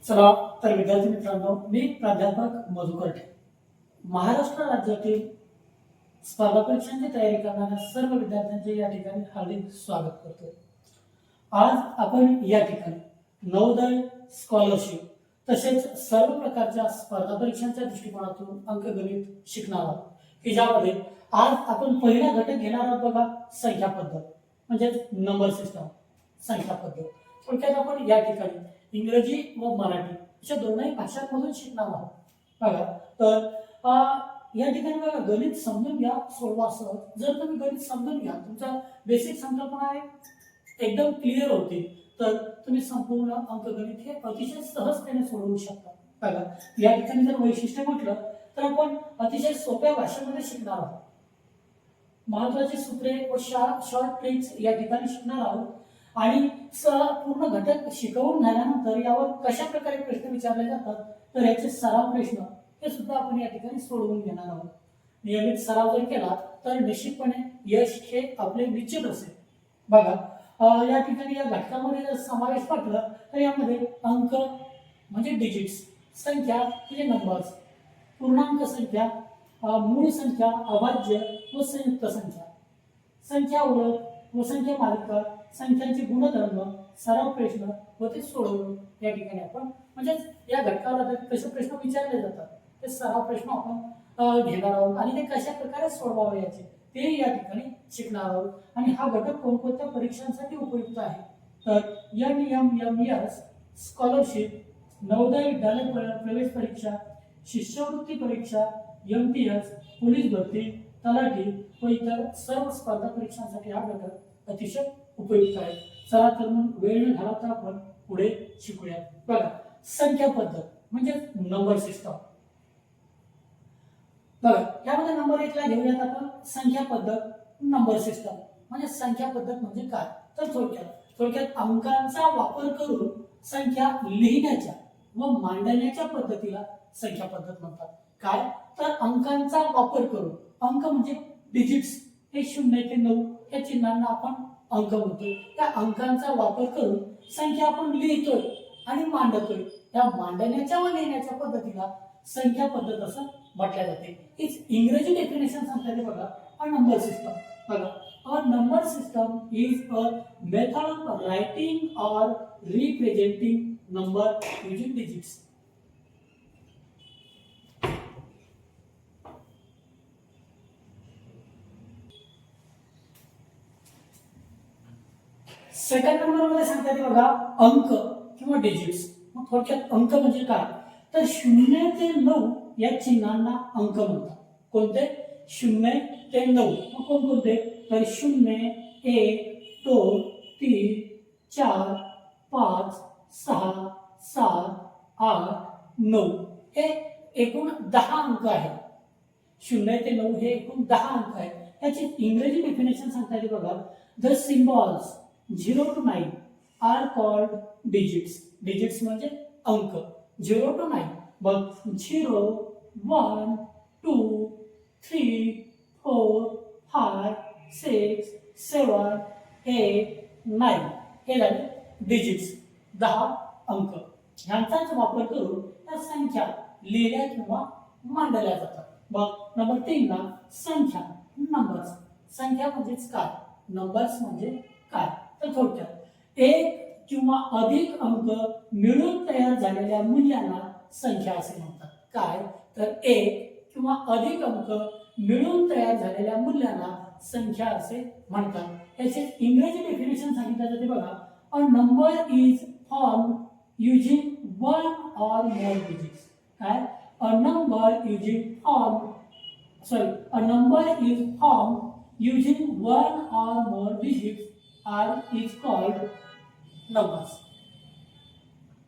चला तर विद्यार्थी मित्रांनो, मी प्राध्यापक मधुकर ठे महाराष्ट्र राज्यातील स्पर्धा परीक्षांची तयारी करणाऱ्या सर्व विद्यार्थ्यांचे या ठिकाणी हार्दिक स्वागत करतो। आज आपण या ठिकाणी नवोदय स्कॉलरशिप तसेच सर्व प्रकारच्या स्पर्धा परीक्षांच्या दृष्टिकोनातून अंकगणित शिकणार आहोत, की ज्यामध्ये आज आपण पहिला घटक घेणार आहोत बघा, संख्या पद्धत म्हणजे नंबर सिस्टम। संख्या पद्धत थोडक्यात आपण या ठिकाणी इंग्रजी व मराठी अशा दोन्ही भाषांमधून शिकणार आहोत। बघा तर या ठिकाणी बघा, गणित समजून घ्या, सोडवा सहज। जर तुम्ही गणित समजून घ्या, तुमचा बेसिक संकल्पना एकदम क्लिअर होते, तर तुम्ही संपूर्ण अंकगणित हे अतिशय सहजतेने सोडवू शकता। बघा या ठिकाणी जर वैशिष्ट्य म्हटलं तर आपण अतिशय सोप्या भाषेमध्ये शिकणार आहोत। महत्त्वाची सूत्रे व शॉर्ट ट्रिक्स या ठिकाणी शिकणार आहोत आणि पूर्ण घटक शिकवून झाल्यानंतर यावर कशा प्रकारे प्रश्न विचारले जातात तर याचे सराव प्रश्न हे सुद्धा आपण या ठिकाणी सोडवून घेणार आहोत। नियमित सराव जर केला तर निश्चितपणे यश हे आपले निश्चित असेल। बघा या ठिकाणी या घटकामध्ये जर समावेश म्हटलं तर यामध्ये अंक म्हणजे डिजिट्स, संख्या म्हणजे नंबर्स, पूर्णांक संख्या, मूळ संख्या, अभाज्य व संयुक्त संख्या, संख्या ओळख व संख्या मालिका, संख्यांचे गुणधर्म, सराव प्रश्न व ते सोडवून या ठिकाणी आपण म्हणजे या घटकावर कसे प्रश्न विचारले जातात ते सराव प्रश्न आपण घेणार आहोत आणि ते कशा प्रकारे सोडवावे याचे ते या ठिकाणी शिकणार आहोत। आणि हा घटक कोणकोणत्या परीक्षांसाठी उपयुक्त आहे तर NMMS स्कॉलरशिप, नवोदय विद्यालय प्रवेश परीक्षा, शिष्यवृत्ती परीक्षा, MTS, पोलीस भरती, तलाठी व इतर सर्व स्पर्धा परीक्षांसाठी हा घटक अतिशय उपयुक्त आहे। चला तर मग वेळ न घालवता आपण पुढे शिकूया। बघा संख्या पद्धत म्हणजे नंबर सिस्टम। बघा यामध्ये नंबर 1 ला घेऊयात आपण संख्या पद्धत नंबर सिस्टम। म्हणजे संख्या पद्धत म्हणजे काय तर थोडक्यात अंकांचा वापर करून संख्या लिहिण्याच्या व मांडण्याच्या पद्धतीला संख्या पद्धत म्हणतात। काय तर अंकांचा वापर करून, अंक म्हणजे डिजिट्स हे 0 ते 9 या चिन्हांना आपण अंक म्हणतो। त्या अंकांचा वापर करून संख्या आपण लिहितोय आणि मांडतोय, त्या मांडण्याच्या व लिहिण्याच्या पद्धतीला संख्या पद्धत असं म्हटले जाते। हीच इंग्रजी डेफिनेशन सांगते बघा, अ नंबर सिस्टम। बघा a number system is a method of writing or representing number using digits. Second number मध्ये सांगतात बघा अंक किंवा डिजिट्स। मग थोडक्यात अंक म्हणजे काय तर 0 ते 9 या चिन्हांना अंक म्हणतात। कोणते 0 ते 9 मग कोणते तर 0 1 2 3 4 5 6 7 8 9 हे एकूण 10 अंक आहेत। 0 ते 9 हे एकूण 10 अंक आहेत। याची इंग्रजी डेफिनेशन सांगता येते बघा, the symbols 0 to 9 are called digits। Digits म्हणजे अंक 0 to 9 बघ 0 1 2 3 4 5 6 7 8 9 हे झाले डिजिट्स, 10 अंक। यांचाच वापर करून त्या संख्या लिहिल्या किंवा मांडल्या जातात। बघ नंबर 3 ला संख्या नंबर्स। संख्या म्हणजेच काय, नंबर्स म्हणजे काय तर थोडक्यात एक किंवा अधिक अंक मिळून तयार झालेल्या मूल्यांना संख्या असे म्हणतात। काय तर एक किंवा अधिक अंक मिळून तयार झालेल्या मूल्यांना संख्या असे म्हणतात। याचे इंग्रजी डेफिनेशन सांगितले जाते बघा, a number is form using one or more digits. काय a number is form using one or more digits is called numbers।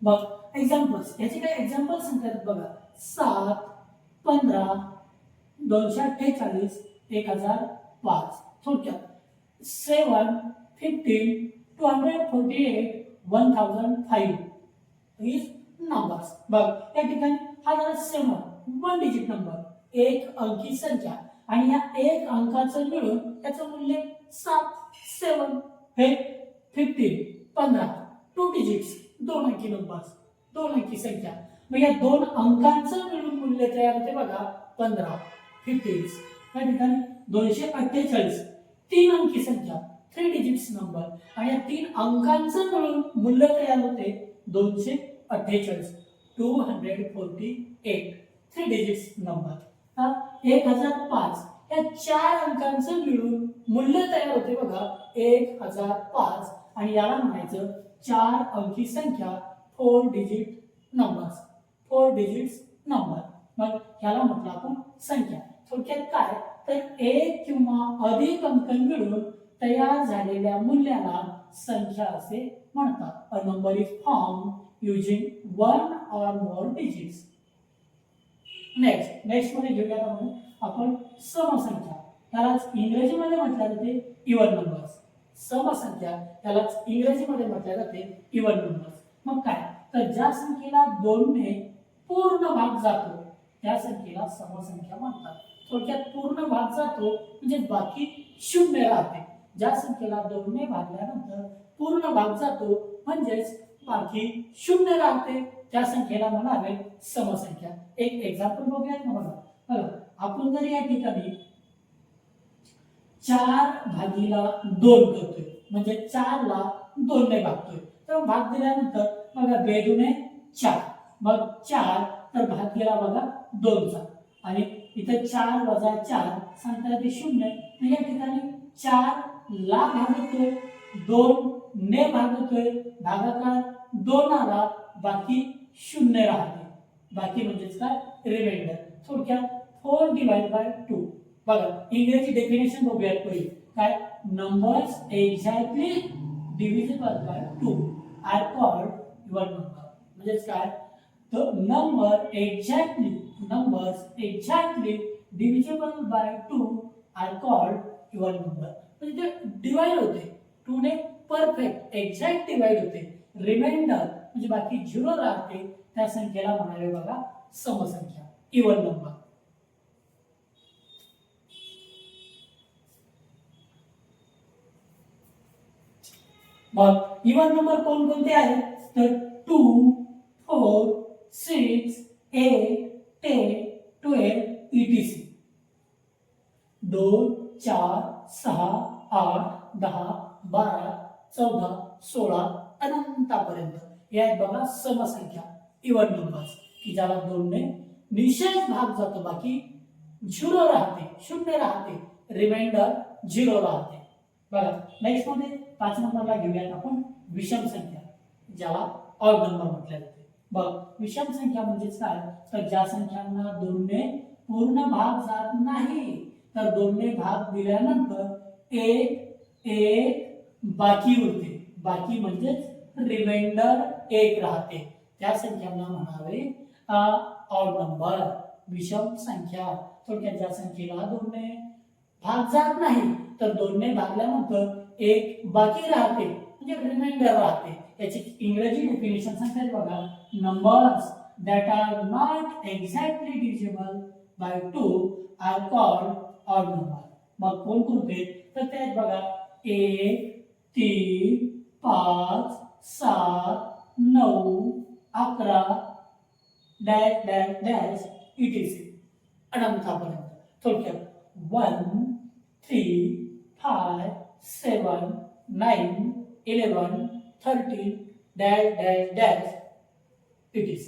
बघ एक्झाम्पल्स, याचे काही एक्झाम्पल्स सांगतात बघा, 7 15 248 1005। थोडक्यात 7 15 248 1005 इज नंबर्स। बघ या ठिकाणी हा झाला 7 वन डिजिट नंबर, एक अंकी संख्या आणि या एक अंकाचं मिळून त्याचं मूल्य 7 7 हे 15 15 टू डिजिट्स दोन अंकी नंबर्स 2 अंकी संख्या. मग या 2 अंकांचं मिळून मूल्य तयार होते बघा 15 15. या ठिकाणी 248 3 अंकी संख्या 3 डिजिट्स नंबर आणि या 3 अंकांचं मिळून मूल्य तयार होते 248 248 3 डिजिट्स नंबर. 1005 या 4 अंकांचं मिळून मूल्य तयार होते बघा 1005 आणि याला म्हणायचं 4 अंकी संख्या 4 डिजिट नंबर्स 4 डिजिट्स नंबर. मग याला म्हटलं आपण संख्या. थोडक्यात काय तर एक किंवा अधिक अंक मिळून तयार झालेल्या मूल्याला संख्या असे म्हणतात. अ number is form using 1 or more digits. Next मध्ये घेऊया आपण समसंख्या. त्यालाच इंग्रजीमध्ये म्हटले जाते इवन नंबर्स. समसंख्या त्यालाच इंग्रजीमध्ये म्हटले जाते इवन नंबर्स. मग काय तर ज्या संख्येला 2 ने पूर्ण भाग जातो त्या संख्येला समसंख्या म्हणतात. थोडक्यात पूर्ण भाग जातो म्हणजे बाकी शून्य राहते. ज्या संख्येला 2 ने भागल्यानंतर पूर्ण भाग जातो म्हणजेच बाकी शून्य राहते त्या संख्येला म्हणावे समसंख्या. एक एक्झाम्पल बघूयात ना बघा. आपण जर या ठिकाणी 4 भागीला 2 करतोय म्हणजे 4 ला 2 ने भागतोय तर भाग दिल्यानंतर बघा 2 दुने 4 मग 4 तर भाग गेला बघा 2 चा आणि इथे 4 वजा 4 सांगता येते 0. या ठिकाणी 4 ला भागतोय 2 ने भागतोय भागाकार 2 आला बाकी 0 राहते. बाकी म्हणजेच काय रिमाइंडर. थोडक्यात 4 डिवाइड बाय 2. बघा इंग्रजी डेफिनेशन बघूयात पहिली काय numbers exactly divisible by 2 are called even number. म्हणजेच काय तर numbers exactly divisible by 2 are called even number. म्हणजे ते डिवाइड होते 2 ने परफेक्ट एक्झॅक्ट डिवाइड होते. रिमाइंडर म्हणजे बाकी 0 राहते त्या संख्येला म्हणावे बघा समसंख्या इवन नंबर. मग इवन नंबर कोणकोणते आहेत तर 2 4 6 8 10 12 etc. 2 4 6 8 10 12 14 16 अनंतापर्यंत या आहेत बघा समसंख्या इवन नंबर्स की ज्याला 2 ने निशेष भाग जातो बाकी 0 राहते 0 राहते रिमाइंडर 0 राहते. बघा नेक्स्ट मध्ये 5 नंबरला घेऊयात आपण विषम संख्या ज्याला ऑड नंबर म्हटले जाते. बघ विषम संख्या म्हणजेच काय तर ज्या संख्यांना 2 ने पूर्ण भाग जात नाही तर 2 ने भाग दिल्यानंतर एक बाकी उरते. बाकी म्हणजेच रिमाइंडर 1 राहते त्या संख्यांना म्हणावे ऑड नंबर विषम संख्या. थोडक्यात ज्या संख्येला 2 ने भाग जात नाही तर 2 ने भागल्यानंतर 1 बाकी राहते म्हणजे रिमाइंडर राहते. याची इंग्रजी डेफिनेशन सांगतात बघा numbers that are not exactly divisible by 2 are called odd number. मग कोणते तर ते आहेत बघा 1 3 5 7 9 11 डॅश डॅश डॅश etc. अनंतापर्यंत. थोडक्यात 1 3 5 7 9 11 13 डॅश डॅश डॅश etc.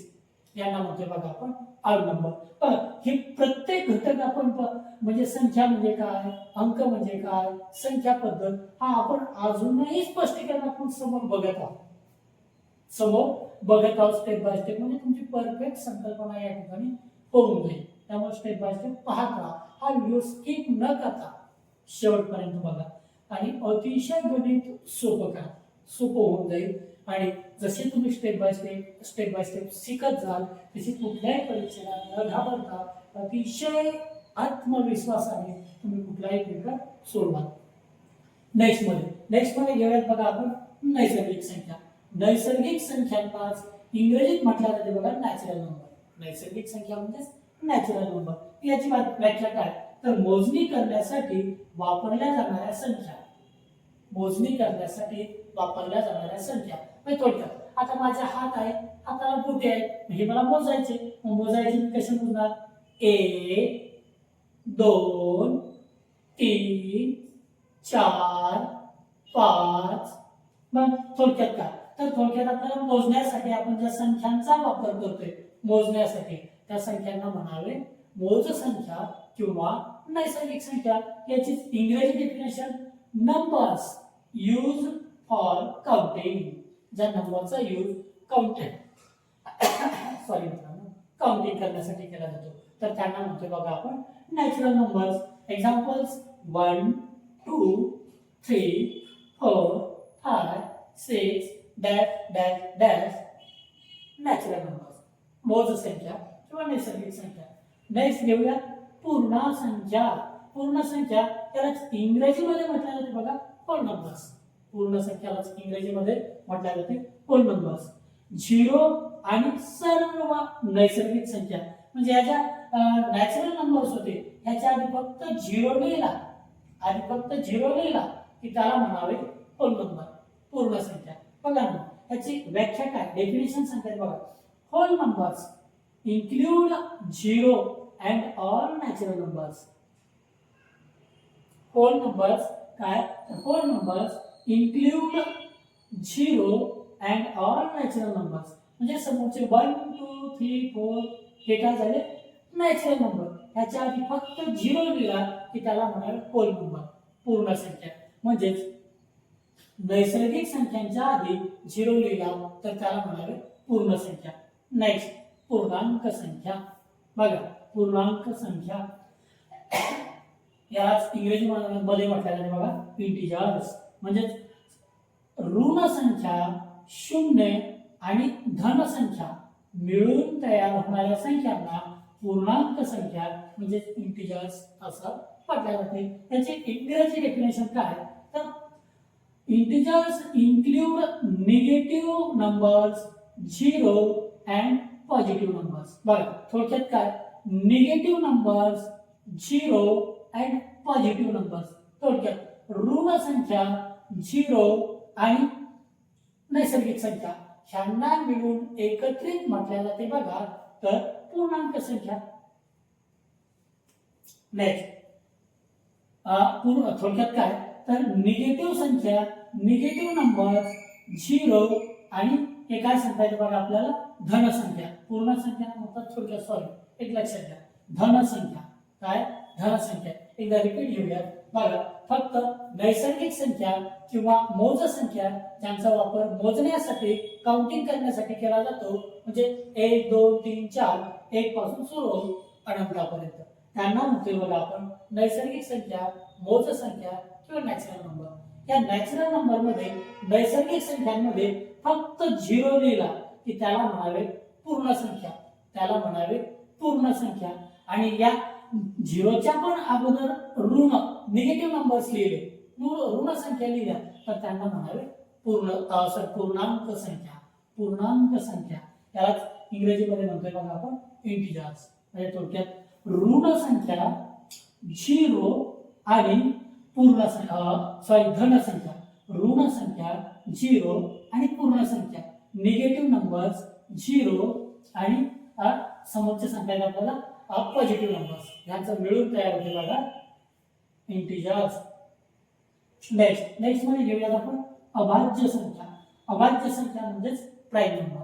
यांना म्हणतो बघा आपण ऑड नंबर. पण हे प्रत्येक घटक आपण म्हणजे संख्या म्हणजे काय अंक म्हणजे काय संख्या पद्धत हा आपण अजूनही स्पष्टीकरण आपण समोर बघत आहोत स्टेप बाय स्टेप म्हणजे तुमची परफेक्ट संकल्पना या ठिकाणी होऊन जाईल. त्यामुळे स्टेप बाय स्टेप पाहत राहा. हा व्हिडिओ स्किप न करता शेवटपर्यंत बघा आणि अतिशय गणित सोपं होऊन जाईल. आणि जसे तुम्ही स्टेप बाय स्टेप शिकत जाल तशी कुठल्याही परीक्षेला न घाबरता अतिशय आत्मविश्वासाने तुम्ही कुठलाही पेपर सोडवाल. नेक्स्ट मध्ये घेऊयात बघा आपण नैसर्गिक संख्या. नैसर्गिक संख्यांनाच इंग्रजीत म्हटलं जाते बघा नॅचरल नंबर. नैसर्गिक संख्या म्हणजे नॅचरल नंबर. याची व्याख्या काय तर मोजणी करण्यासाठी वापरल्या जाणाऱ्या संख्या. मोजणी करण्यासाठी वापरल्या जाणाऱ्या संख्या. म्हणजे थोडक्यात आता माझा हात आहे, हाताला बोटे आहे, हे मला मोजायचे. मोजायचे मी कसे मोजणार? 1 2 3 4 5. मग थोडक्यात काय? तर थोडक्यात आपल्याला मोजण्यासाठी आपण ज्या संख्यांचा वापर करतोय मोजण्यासाठी त्या संख्यांना म्हणावे मोज संख्या किंवा नैसर्गिक संख्या. याची इंग्रजी definition numbers use for counting. ज्या नंबरचा यूज काउंटिंग करण्यासाठी केला जातो तर त्यांना म्हणतोय बघा आपण natural numbers. Examples 1 2 3 4 5 6 dash dash dash natural numbers, मोज संख्या किंवा नैसर्गिक संख्या. नेक्स्ट घेऊया पूर्ण संख्या. पूर्ण संख्या त्याला इंग्रजीमध्ये म्हटलं जाते बघा होल नंबर्स. पूर्ण संख्याला इंग्रजीमध्ये म्हटलं जाते होल नंबर्स. झिरो आणि सर्व नैसर्गिक संख्या म्हणजे याच्या नॅचरल नंबर्स होते ह्याच्या आधी फक्त झिरो लिहिला की त्याला म्हणावे होल नंबर, पूर्ण संख्या. बघा ना याची व्याख्या काय, डेफिनेशन सांगते बघा. Whole numbers include zero and all natural numbers. Whole numbers काय? Whole numbers include zero and all natural numbers. म्हणजे समोरचे 1 2 3 4 हे काय झाले नॅचरल नंबर. ह्याच्या आधी फक्त झिरो लिहिला की त्याला म्हणावे होल नंबर, पूर्ण संख्या. म्हणजेच नैसर्गिक संख्यांच्या आधी झिरो लिहिला तर त्याला म्हणावे पूर्ण संख्या. नेक्स्ट पूर्णांक संख्या. बघा पूर्णांक संख्या याच इंग्रजी मध्ये म्हटलं जाते बघा इंटिजर्स. म्हणजे ऋण संख्या, शून्य आणि धन संख्या मिळून तयार होणाऱ्या संख्यांना पूर्णांक संख्या म्हणजे इंटिजर्स असं म्हटलं जाते. त्याचे इंग्रजी डेफिनेशन काय? तर integers include negative numbers, zero and positive numbers. बघा थोडक्यात काय? Negative numbers, zero and positive numbers. थोडक्यात ऋण संख्या, झिरो आणि नैसर्गिक संख्या ह्यांना मिळून एकत्रित म्हटल्या जाते बघा तर पूर्णांक संख्या. नेक्स्ट थोडक्यात काय? तर निगेटिव्ह संख्या, निगेटिव्ह नंबर्स, झिरो आणि हे काय सांगता येते बघा आपल्याला धन संख्या. पूर्ण संख्या म्हणतात थोडक्यात एक लक्षात घ्या धन संख्या. काय? धन संख्या. एकदा रिपीट घेऊया बघा. फक्त नैसर्गिक संख्या किंवा मोज संख्या ज्यांचा वापर मोजण्यासाठी काउंटिंग करण्यासाठी केला जातो म्हणजे 1 2 3 4 1 पासून सुरू होऊन अनंतापर्यंत त्यांना म्हणतोय बघा आपण नैसर्गिक संख्या, मोज संख्या किंवा नॅचरल नंबर. या नॅचरल नंबर मध्ये नैसर्गिक संख्यांमध्ये फक्त झिरो लिहिला की त्याला म्हणावे पूर्ण संख्या, त्याला म्हणावे पूर्ण संख्या. आणि या झिरोच्या पण अगोदर ऋण निगेटिव्ह नंबर्स लिहिले, ऋण संख्या लिहिल्या तर त्यांना म्हणावे पूर्णांक संख्या. पूर्णांक संख्या याला इंग्रजीमध्ये म्हणतोय बघा आपण इंटिजर्स. म्हणजे थोडक्यात ऋण संख्या, झिरो आणि पूर्ण धन संख्या, ऋण संख्या, झिरो आणि पूर्ण संख्या, निगेटिव्ह नंबर्स, झिरो आणि समोरच्या संख्या आपल्याला पॉझिटिव्ह नंबर्स यांचा मिळून तयार होते बघा इंटिजर्स. नेक्स्ट मध्ये घेऊयात आपण अभाज्य संख्या. अभाज्य संख्या म्हणजेच प्राईम नंबर.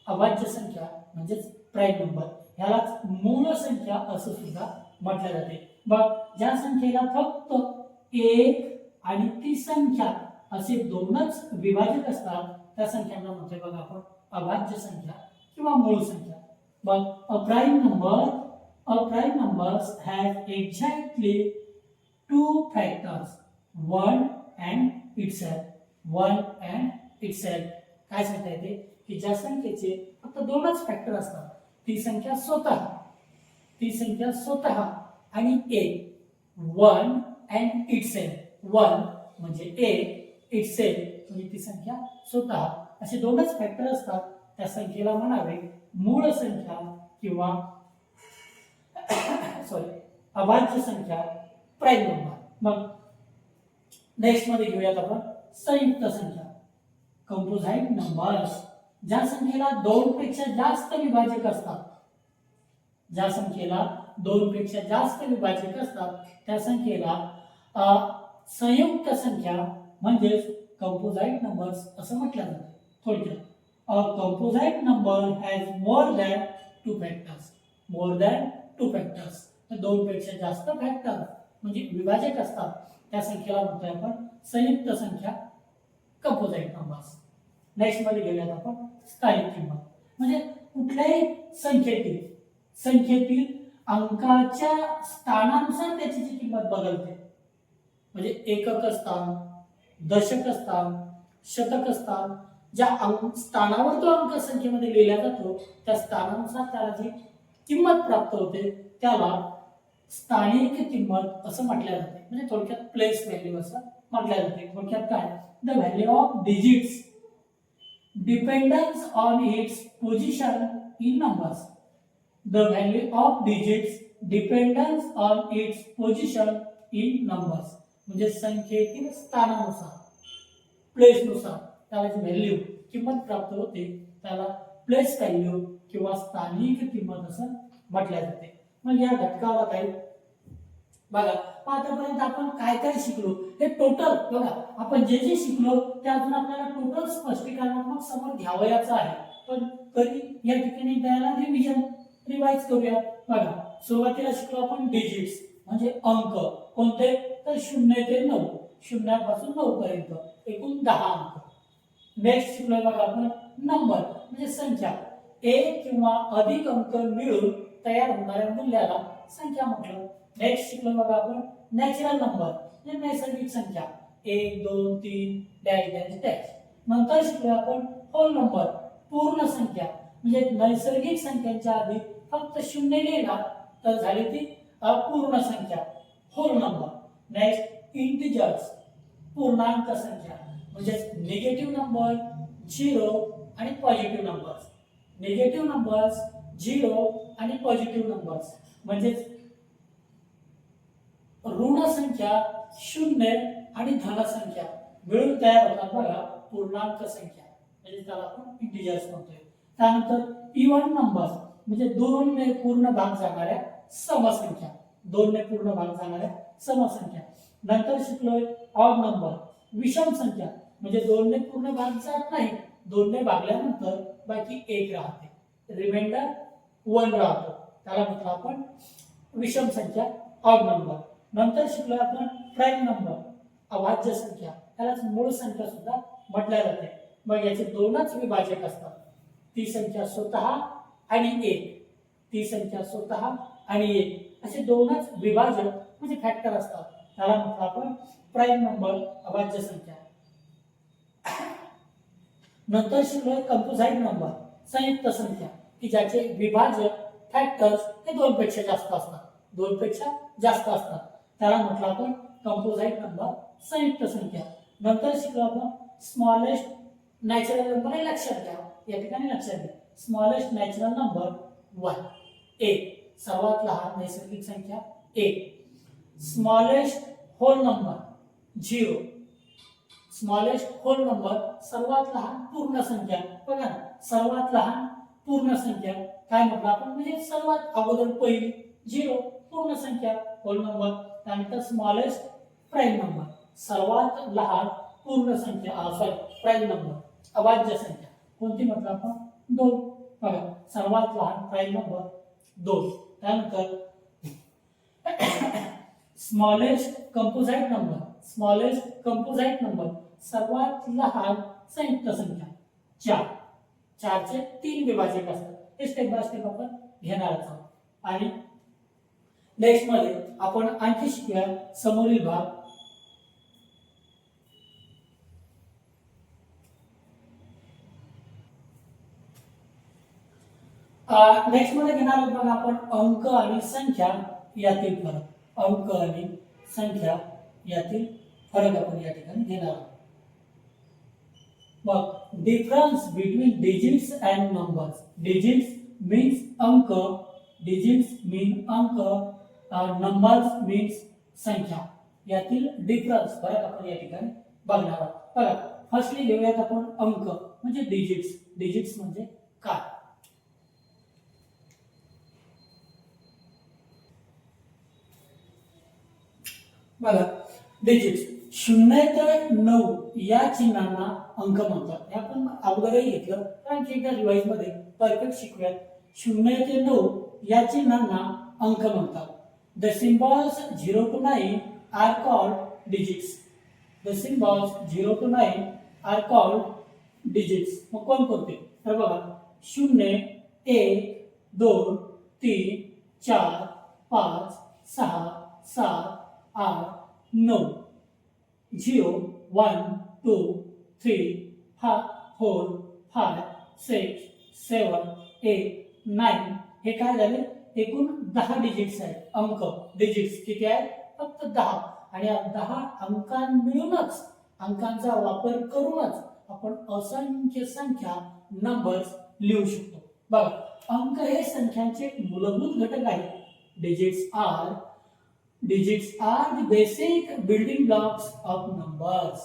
अभाज्य संख्या म्हणजेच प्राईम नंबर. यालाच मूळ संख्या असं सुद्धा म्हटले जाते. बघ ज्या संख्येला फक्त एक आणि ती संख्या असे दोनच विभाजक असतात त्या संख्यांना म्हणतोय बघा आपण अभाज्य संख्या किंवा मूळ संख्या. बघ a prime numbers have exactly two factors, one and itself. काय सांगता येते की ज्या संख्येचे फक्त दोनच फॅक्टर असतात ती संख्या स्वतः आणि एक, वन अँड इटसेल्फ. वन म्हणजे एक, इटसेल्फ म्हणजे ती संख्या स्वतः. असे दोनच फॅक्टर असतात त्या संख्येला म्हणावे मूळ संख्या किंवा अभाज्य संख्या, प्राईम नंबर. मग नेक्स्ट मध्ये घेऊयात आपण संयुक्त संख्या. कंपोझाइट नंबर्स, ज्या संख्येला 2 पेक्षा जास्त विभाजक असतात, ज्या संख्येला 2 पेक्षा जास्त विभाजक असतात त्या संख्येला संयुक्त संख्या म्हणजेच कंपोझाइट नंबर्स असं म्हटलं जातं. थोडक्यात a composite number has more than 2 factors, more than 2 factors, 2 पेक्षा जास्त फॅक्टर म्हणजे विभाजक असतात त्या संख्येला म्हणतोय आपण संयुक्त संख्या, कंपोझाइट नंबर्स. नेक्स्ट मध्ये गेल्यात आपण स्थानिक किंमत, म्हणजे कुठल्याही संख्येतील अंकाच्या स्थानानुसार त्याची जी किंमत बदलते, म्हणजे एकक स्थान, दशक स्थान, शतक स्थान, ज्या स्थानावर तो अंक संख्येमध्ये लिहिला जातो त्या स्थानानुसार त्याला जी किंमत प्राप्त होते त्याला स्थानिक किंमत असं म्हटलं जाते. म्हणजे थोडक्यात प्लेस व्हॅल्यू असं म्हटलं जाते. थोडक्यात काय, the value of digits dependence on it's position in numbers, the value of digits dependence on it's position in numbers, म्हणजे संख्येतील स्थानानुसार, प्लेसनुसार त्याला जी व्हॅल्यू किंमत प्राप्त होते त्याला प्लेस व्हॅल्यू किंवा स्थानिक किंमत असं म्हटलं जाते. मग या घटकाला काही बघा, आतापर्यंत आपण काय काय शिकलो हे टोटल बघा, आपण जे जे शिकलो ते अजून आपल्याला टोटल स्पष्टीकरणात्मक समोर घ्यावयाचं आहे. पण कधी या ठिकाणी द्यायला रिवाइज करूया. बघा, सुरुवातीला शिकलो आपण डिजिट्स म्हणजे अंक, कोणते तर 0 ते 9, शून्यापासून 9 पर्यंत एकूण 10 अंक. नेक्स्ट शिकलो बघा आपण नंबर म्हणजे संख्या, एक किंवा अधिक अंक मिळून तयार होणाऱ्या मूल्याला संख्या म्हटलं. नेक्स्ट शिकलो बघा आपण नॅचरल नंबर म्हणजे नैसर्गिक संख्या, 1 2 3 डॅश डॅश डॅश. नंतर शिकलो आपण होल नंबर पूर्ण संख्या, म्हणजे नैसर्गिक संख्यांच्या आधी फक्त 0 लिहिला तर झाली ती पूर्ण संख्या, होल नंबर. नेक्स्ट इंटिजर्स पूर्णांक संख्या, म्हणजे निगेटिव्ह नंबर, 0 आणि पॉझिटिव्ह नंबर्स. निगेटिव्ह नंबर्स, 0 आणि पॉझिटिव्ह नंबर्स म्हणजे ऋण संख्या, 0 आणि धन संख्या मिळून तयार होतात बघा पूर्णांक संख्या, म्हणजे त्याला आपण इंटिजर्स म्हणतोय. त्यानंतर इव्हन नंबर्स म्हणजे 2 ने पूर्ण भाग जाणाऱ्या समसंख्या, 2 ने पूर्ण भाग जाणाऱ्या समसंख्या. नंतर शिकलोय ऑड नंबर विषम संख्या, म्हणजे 2 ने पूर्ण भाग जात नाही, 2 ने भागल्यानंतर बाकी 1 राहते, रिमाइंडर 1 राहतो, त्याला म्हटलं आपण विषम संख्या, ऑड नंबर. नंतर शिकलोय आपण प्राइम नंबर अभाज्य संख्या, त्यालाच मूळ संख्या सुद्धा म्हटल्या जाते. मग याचे 2च विभाजक असतात, ती संख्या स्वतः आणि 1, ती संख्या स्वतः आणि 1 असे 2च विभाजक म्हणजे फॅक्टर असतात, त्याला म्हटलं आपण प्राइम नंबर अभाज्य संख्या. नंतर शिकलोय कंपोझाइट नंबर संयुक्त संख्या, की ज्याचे विभाजक फॅक्टर्स हे 2 पेक्षा जास्त असतात, 2 पेक्षा जास्त असतात, त्याला म्हटलं आपण कंपोझाइट नंबर संयुक्त संख्या. नंतर शिकलो आपण स्मॉलेस्ट नॅचरल नंबर, हे लक्षात घ्या, या ठिकाणी लक्षात घ्या, स्मॉलेस्ट नॅचरल नंबर 1, 1 सर्वात लहान नैसर्गिक संख्या 1. Smallest whole number 0, smallest whole number सर्वात लहान पूर्ण संख्या. बघा ना, सर्वात लहान पूर्ण संख्या काय म्हटलं आपण, म्हणजे सर्वात अगोदर पहिली 0 पूर्ण संख्या होल नंबर. त्यानंतर स्मॉलेस्ट प्राइम नंबर सर्वात लहान पूर्ण संख्या, प्राइम नंबर अभाज्य संख्या कोणती म्हटलं आपण 2. बघा, सर्वात लहान प्राइम नंबर 2. त्यानंतर स्मॉलेस्ट कंपोझाइट नंबर, स्मॉलेस्ट कंपोझाइट नंबर सर्वात लहान संयुक्त संख्या 4. 4 चे 3 विभाजक असतात, हे स्टेप बाय स्टेप आपण घेणार आहोत. आणि नेक्स्ट मध्ये आपण आणखी शिकूया समोरील भाग. नेक्स्ट मध्ये घेणार आहोत बघा आपण अंक आणि संख्या यातील फरक, अंक आणि संख्या यातील फरक आपण या ठिकाणी घेणार आहोत. मग difference between digits and numbers, digits means अंक, डिजिट्स मीन अंक, नंबर्स मीन्स संख्या, यातील डिफरन्स फरक आपण या ठिकाणी बघणार आहोत. बघा, फर्स्टली घेऊयात आपण अंक म्हणजे डिजिट्स. डिजिट्स म्हणजे काय? बघा, डिजिट्स 0 ते 9 या चिन्हांना अंक म्हणतात. हे आपण अगोदरही घेतलं, कारण की एकदा रिवाइज मध्ये परफेक्ट शिकूयात. 0 ते 9 या चिन्हांना अंक म्हणतात. The symbols 0 to 9 are called digits. The symbols 0 to 9 are called digits. मग कोणकोणते? तर बघा, 0, 1, 2, 3, 4, 5, 6, 7, 8, 9, 0, 1, 2, 3, 4, 5, 6, 7, 8, 9. हे काय झाले? एकूण 10 डिजिट्स आहेत. अंक डिजिट्स किती आहेत? फक्त 10. आणि या 10 अंकांमिळूनच, अंकांचा वापर करूनच आपण असंख्य संख्या नंबर्स लिहू शकतो. बघा, अंक हे संख्यांचे मूलभूत घटक आहेत. Digits are the basic building blocks of numbers.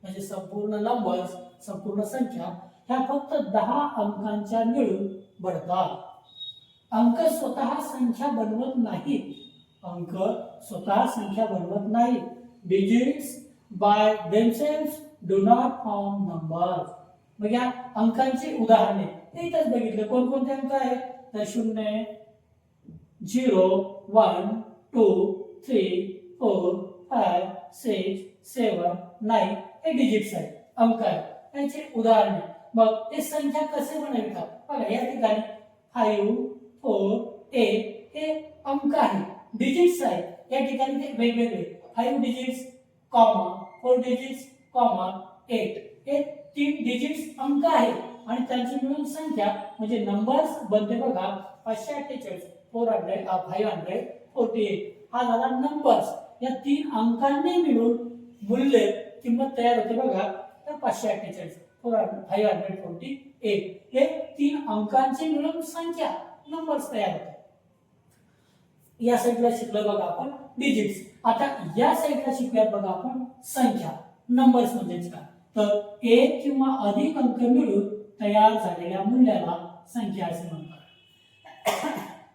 म्हणजे संपूर्ण नंबर्स, संपूर्ण संख्या ह्या फक्त 10 अंकांच्या मिळून बनतात. अंक स्वतः संख्या बनवत नाहीत. अंक स्वतः संख्या बनवत नाहीत. Digits by themselves do not form numbers. मग या अंकांची उदाहरणे इथंच बघितले. कोणकोणते अंक आहेत? तर 0, 0, 1, 2, 3, 4, 5, 6, 7, 9 हे डिजिट्स आहेत, अंक आहेत. त्यांची उदाहरणे. मग ते संख्या कसे बनवतात? बघा, या ठिकाणी 5, 4, 8 हे अंक आहेत, डिजिट्स आहेत. या ठिकाणी ते वेगवेगळे 5 डिजिट्स, 4 डिजिट्स, 8 हे 3 डिजिट्स अंक आहेत. आणि त्यांची मिळून संख्या म्हणजे नंबर्स बनते. बघा, 548, 548 हा झाला नंबर्स. या 3 अंकांनी मिळून मूल्य किंमत तयार होते. बघा, तर 548, 548 हे 3 अंकांची मिळून संख्या नंबर्स तयार होतात. या साईडला शिकलो बघा आपण डिजिट्स. आता या साईडला शिकूयात बघा आपण संख्या. नंबर्स म्हणजेच काय? तर एक किंवा अधिक अंक मिळून तयार झालेल्या मूल्याला संख्या असे म्हणतात.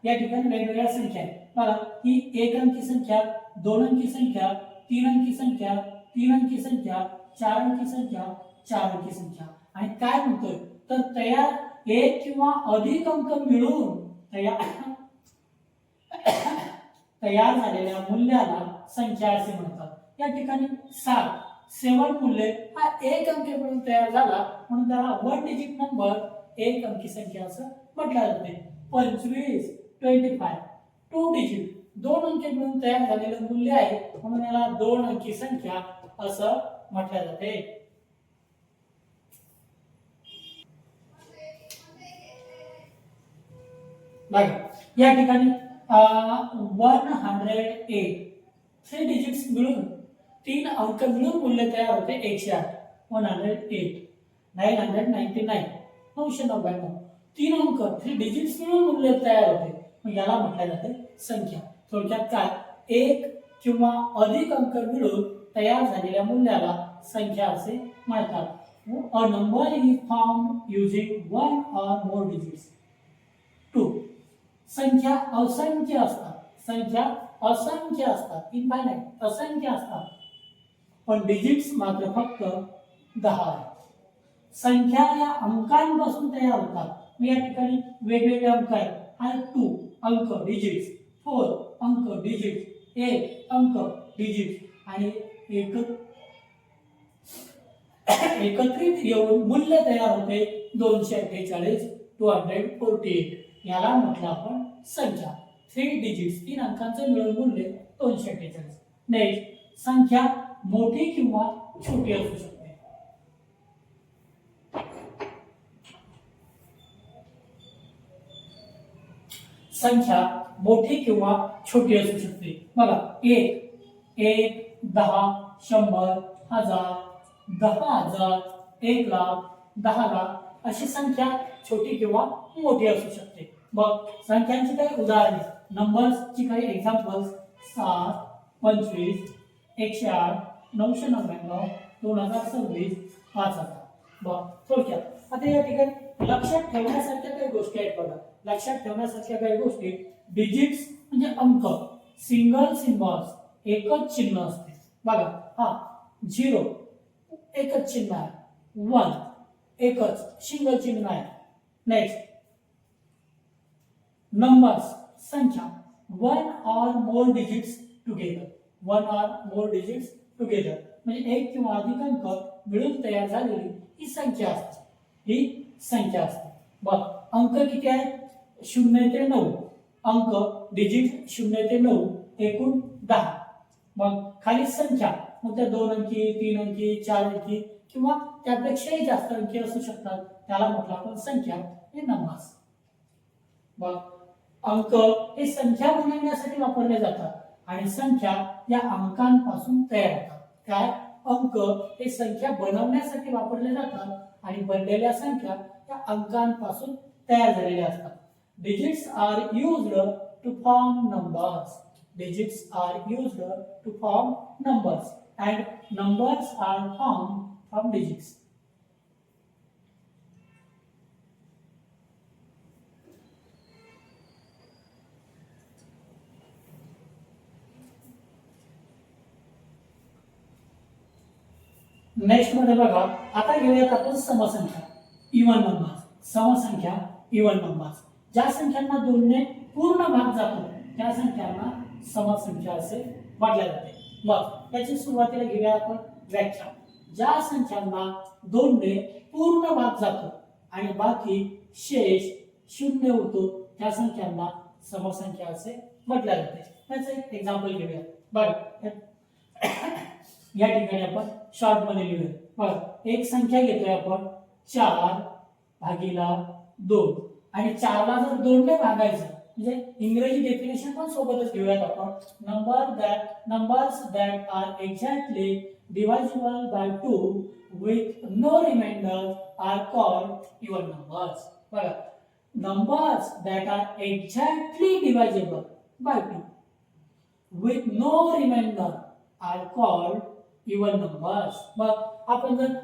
या ठिकाणी वेगवेगळ्या संख्या आहेत. बघा, ही 1 अंकी संख्या, 2 अंकी संख्या, 3 अंकी संख्या, 3 अंकी संख्या, 4 अंकी संख्या, 4 अंकी संख्या. आणि काय म्हणतोय? तर तयार एक किंवा अधिक अंक मिळून तयार झालेल्या मूल्याला संख्या असे म्हणतात. या ठिकाणी 7 मूल्य हा 1 अंकी मिळून तयार झाला, म्हणून त्याला 1 डिजिट नंबर, 1 अंकी संख्या असं म्हटलं जाते. 25, 25 2 डिजिट, 2 अंकी मिळून तयार झालेलं मूल्य आहे, म्हणून याला 2 अंकी संख्या असं म्हटलं जाते. बघा, या ठिकाणी 108 3 डिजिट्स मिळून, 3 अंक मिळून मूल्य तयार होते 108. 108, 999, 999. 3 अंक 3 डिजिट्स मिळून मूल्य तयार होते, मग याला म्हटलं जाते संख्या. थोडक्यात काय? एक किंवा अधिक अंक मिळून तयार झालेल्या मूल्याला संख्या असे म्हणतात. A number is formed using 1 or more digits. 2. संख्या असंख्य असतात. संख्या असंख्य असतात, इनफायनाइट असंख्य असतात, पण डिजिट्स मात्र फक्त 10 आहेत. संख्या या अंकांपासून तयार होतात. या ठिकाणी वेगवेगळे अंक आहेत. हा 2 अंक डिजिट्स, 4 अंक डिजिट्स, 8 अंक डिजिट्स आणि एकत्रित येऊन मूल्य तयार होते 248, 248. याला म्हटलं आपण संख्या. 3 डिजिट्स, 3 अंकांचे मिळून मूल्य 248. नेक्स्ट, संख्या मोठी किंवा छोटी असू शकते. संख्या मोठी किंवा छोटी असू शकते. बघा, 1, 10, 100, 1000, 10,000, 1,00,000, 10,00,000 अशी संख्या छोटी किंवा मोठी असू शकते. मग संख्यांची काही उदाहरणे, नंबर्सची काही एक्झाम्पल्स: 7, 25, 108, 999, 2026, 5,000. बरं, थोडक्यात आता या ठिकाणी लक्षात ठेवण्यासारख्या काही गोष्टी आहेत बघा. लक्षात ठेवण्यासारख्या काही गोष्टी, डिजिट्स म्हणजे अंक, सिंगल सिम्बॉल्स, एकच चिन्ह असते बघा. हा 0 एकच चिन्ह आहे, 1 एकच सिंगल चिन्ह आहे. नेक्स्ट नंबर्स संख्या, 1 or more digits together, 1 or more digits together म्हणजे एक किंवा अधिक अंक मिळून तयार झालेली ही संख्या असते. ही संख्या असते. बघ अंक किती आहेत? 0 ते 9 अंक, डिजिट 0 ते 9 एकूण 10. मग खाली संख्या, मग त्या 2 अंकी, 3 अंकी, 4 अंकी किंवा त्यापेक्षाही जास्त अंकी असू शकतात. त्याला म्हटलं आपण संख्या, हे नंबर्स. बघ अंक हे संख्या बनवण्यासाठी वापरले जातात आणि संख्या या अंकांपासून तयार होतात. काय? अंक हे संख्या बनवण्यासाठी वापरले जातात आणि बनलेल्या संख्या त्या अंकांपासून तयार झालेल्या असतात. Digits are used to form numbers. Digits are used to form numbers and numbers are formed from digits. Next मध्ये बघा, आता घेऊयात आपण समसंख्या, इवन नंबर्स. समसंख्या, इवन नंबर्स. ज्या संख्यांना 2 ने पूर्ण भाग जातो त्या संख्यांना समसंख्या असे म्हटले जाते. मग त्याची सुरुवातीला घेऊया आपण व्याख्या. ज्या संख्यांना 2 ने पूर्ण भाग जातो आणि बाकी शेष 0 उरतो त्या संख्यांना समसंख्या असे म्हटले जाते. त्याचं एक एक्झाम्पल घेऊया. बघा या ठिकाणी आपण शॉर्ट मध्ये लिहूया. बघा एक संख्या घेतोय आपण 4 भागीला 2 आणि 4 ला जर 2 ने भागायचं म्हणजे इंग्रजी डेफिनेशन पण सोबतच घेऊयात आपण. Numbers that are exactly divisible by 2 with no remainder are called even numbers. बघा numbers that are exactly divisible by 2 with no remainder are called even numbers. मग आपण जर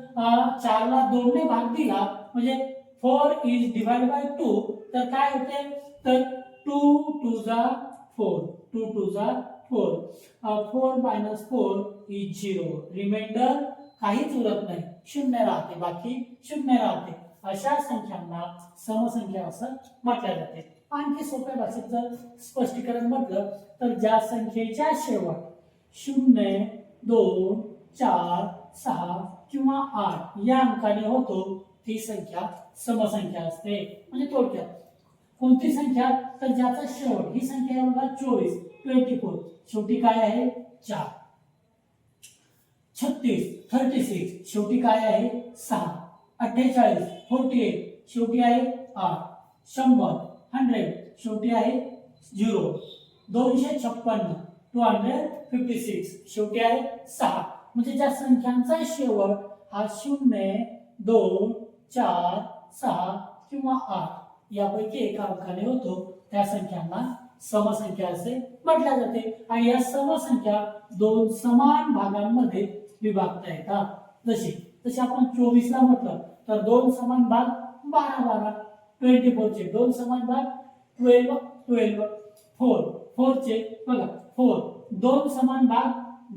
4 ला 2 ने भाग दिला म्हणजे 4 इज डिवाइड बाय 2 तर काय होते? तर 2 2 जा 4, 2 2 जा 4, 4 minus 4 is 0. रिमाइंडर काहीच उरत नाही, 0 राहते, बाकी 0 राहते. अशा संख्यांना समसंख्या असं म्हटले जाते. आणखी सोप्या भाषेत जर स्पष्टीकरण म्हटलं तर ज्या संख्येच्या शेवट 0 2 4 6 किंवा 8 या अंकाने होतो ती संख्या समसंख्या असते. म्हणजे थोडक्यात कोणती संख्या? तर ज्याचा शेवट, ही संख्या आहे बघा 24 24 शेवटी काय आहे 4. 36 36 शेवटी काय आहे 6. 48 48 शेवटी आहे 8. 100 100 शेवटी आहे 0. 256 256 शेवटी आहे 6. म्हणजे ज्या संख्यांचा शेवट हा 0 2 4 6 किंवा 8 यापैकी एका अंकाने होतो त्या संख्यांना समसंख्या असे म्हटले जाते. आणि या समसंख्या 2 समान भागांमध्ये विभागता येतात. जशी आपण 24 ला म्हटलं तर 2 समान भाग 12 12. 24 चे 2 समान भाग 12 12. 4 चे बघा 4 2 समान भाग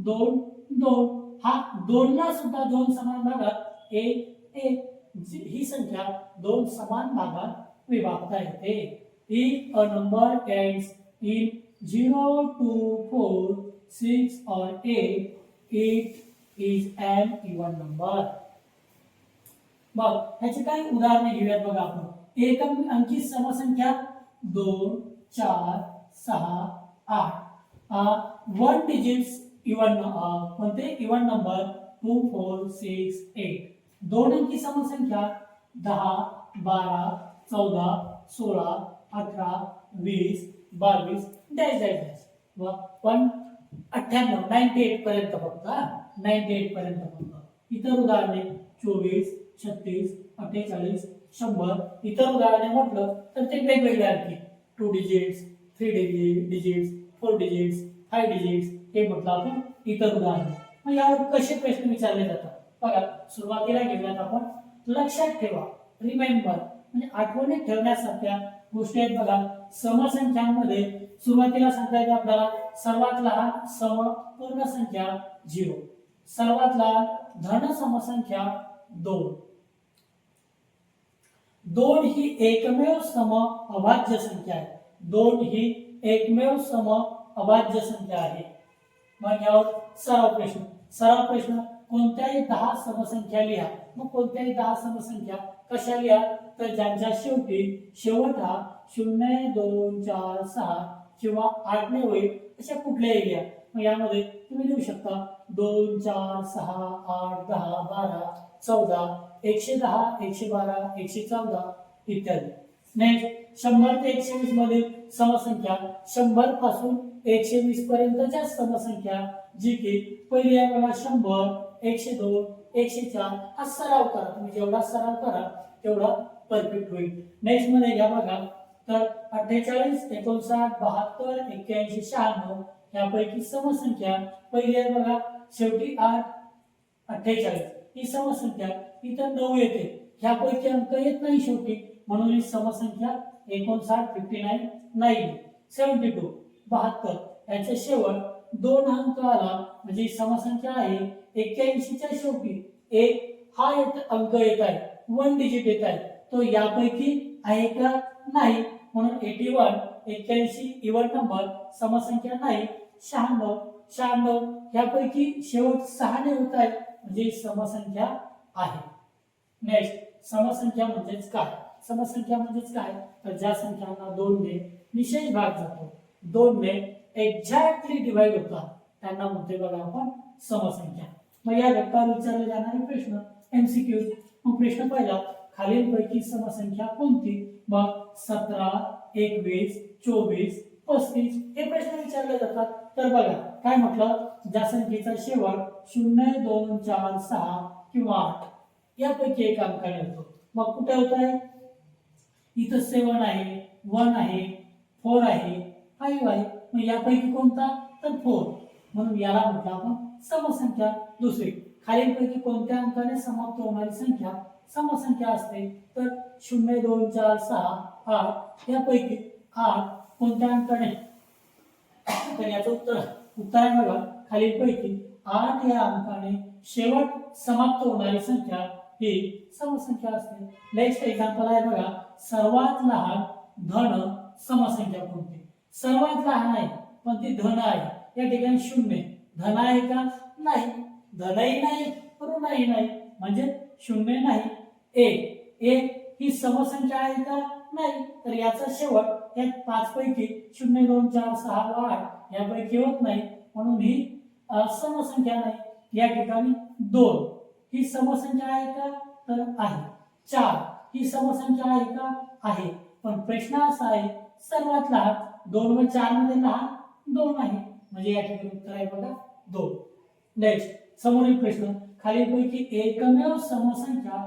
2 2. हा 2 ला सुद्धा 2 समान भागात 1 1. ही संख्या 2 समान भागात विभागता येते. If a number ends in 0 2 4 6 or 8 it is an even number. मग ह्याची काही उदाहरणे घेऊयात बघा आपण. एक अंकी समसंख्या 2 4 6 8. 1 digits इवन कोणते इवन नंबर 2 4 6 8. 2 अंकी समसंख्या 10 12 14 16 18 20 22 डॅश डॅश डॅश. पण 98 98 पर्यंत फक्त 98 पर्यंत फक्त. इतर उदाहरणे 24 36 48 100. इतर उदाहरणे म्हटलं तर ते वेगवेगळे अंकी 2 डिजिट्स 3 डिजिट्स 4 डिजिट्स 5 डिजिट्स हे म्हटलं आपण इतर उदाहरणे. मग यावर कसे प्रश्न विचारले जातात बघा सुरुवातीला घेऊयात आपण लक्षात ठेवा, रिमेंबर म्हणजे आठवणीत ठेवण्यासारख्या गोष्टी आहेत बघा. समसंख्यांमध्ये सुरुवातीला सांगता येते आपल्याला सर्वात लहान समपूर्ण संख्या 0, सर्वात लहान धन समसंख्या 2, 2 ही एकमेव सम अभाज्य संख्या आहे. 2 ही एकमेव सम अभाज्य संख्या आहे. मग यावर सराव प्रश्न कोणत्याही 10 समसंख्या लिहा. मग कोणत्याही 10 समसंख्या कशा लिहा, तर ज्यांच्या शेवट हा 0, 2, 4, 6 किंवा 8 ने होईल अशा कुठल्याही लिहा. मग यामध्ये तुम्ही लिहू शकता 2, 4, 6, 8, 10, 12, 14, 110, 112, 114 इत्यादी. नेक्स्ट 100 ते 120 मधील समसंख्या, 100 पासून 120 पर्यंतच्या समसंख्या जी की पहिली आहे बघा 100, 102, 104. हा सराव करा, तुम्ही जेवढा सराव करा तेवढा परफेक्ट होईल. नेक्स्ट मध्ये घ्या बघा, तर 48, 59, 72, 81, 96 यापैकी समसंख्या पहिली आहे बघा शेवटी 8, 48 ही समसंख्या इथं 9 येते. ह्यापैकी अंक येत नाही शेवटी, म्हणून ही समसंख्या 59, 59 नाही. 72, 72 याच्या शेवट 2 अंक आला म्हणजे ही समसंख्या आहे. 81 च्या शेवटी 1 हा अंक येत आहे, 1 डिजिट येत आहे, तो यापैकी आहे का, नाही. म्हणून 81, 81 इव्हन नंबर समसंख्या नाही. 96, 96 यापैकी शेवट 6 ने होत आहे म्हणजे समसंख्या आहे. नेक्स्ट समसंख्या म्हणजेच काय, समसंख्या म्हणजेच काय, तर ज्या संख्यांना 2 ने निशेष भाग जातो, 2 ने एक्झॅक्टली डिवाइड होतात त्यांना म्हणते बघा आपण समसंख्या. मग या घटकावर विचारले जाणारे प्रश्न एमसीक्यू. मग प्रश्न पहिला, खालीलपैकी समसंख्या कोणती. मग 17, 21, 24, 35 हे प्रश्न विचारले जातात. तर बघा काय म्हटलं, ज्या संख्येचा शेवट 0, 2, 4, 6 किंवा 8 यापैकी एक अंकाने होतो. मग कुठे होत आहे, इथं 7 आहे, 1 आहे, 4 आहे, 5 आहे. मग यापैकी कोणता, तर 4. म्हणून याला म्हटलं आपण समसंख्या. दुसरी, खालीलपैकी कोणत्या अंकाने समाप्त होणारी संख्या समसंख्या असते, तर 0, 2, 4, 6, 8 यापैकी 8 कोणत्या अंकाने, तर याचं उत्तर आहे बघा खालीलपैकी 8 या अंकाने शेवट समाप्त होणारी संख्या ही समसंख्या असते. नेक्स्ट एक्झाम्पल आहे बघा, सर्वात लहान धन समसंख्या कोणती. सर्वात लहान आहे पण ती धन आहे. या ठिकाणी 0 धन आहे का, नाही. धनही नाही ऋणही नाही म्हणजे 0 नाही. 1 ही समसंख्या आहे का, नाही. तर याचा शेवट या 5 पैकी 0, 2, 4, 6 व 8 यापैकी होत नाही, म्हणून ही समसंख्या नाही. या ठिकाणी 2 ही समसंख्या आहे का, तर आहे. 4 ही समसंख्या आहे का, आहे. पण प्रश्न असा आहे सर्वात लहान 2 व 4 मध्ये लहान 2 आहे, म्हणजे या ठिकाणी उत्तर आहे बघा 2. नेक्स्ट समोरील प्रश्न, खालीलपैकी एकमेव समसंख्या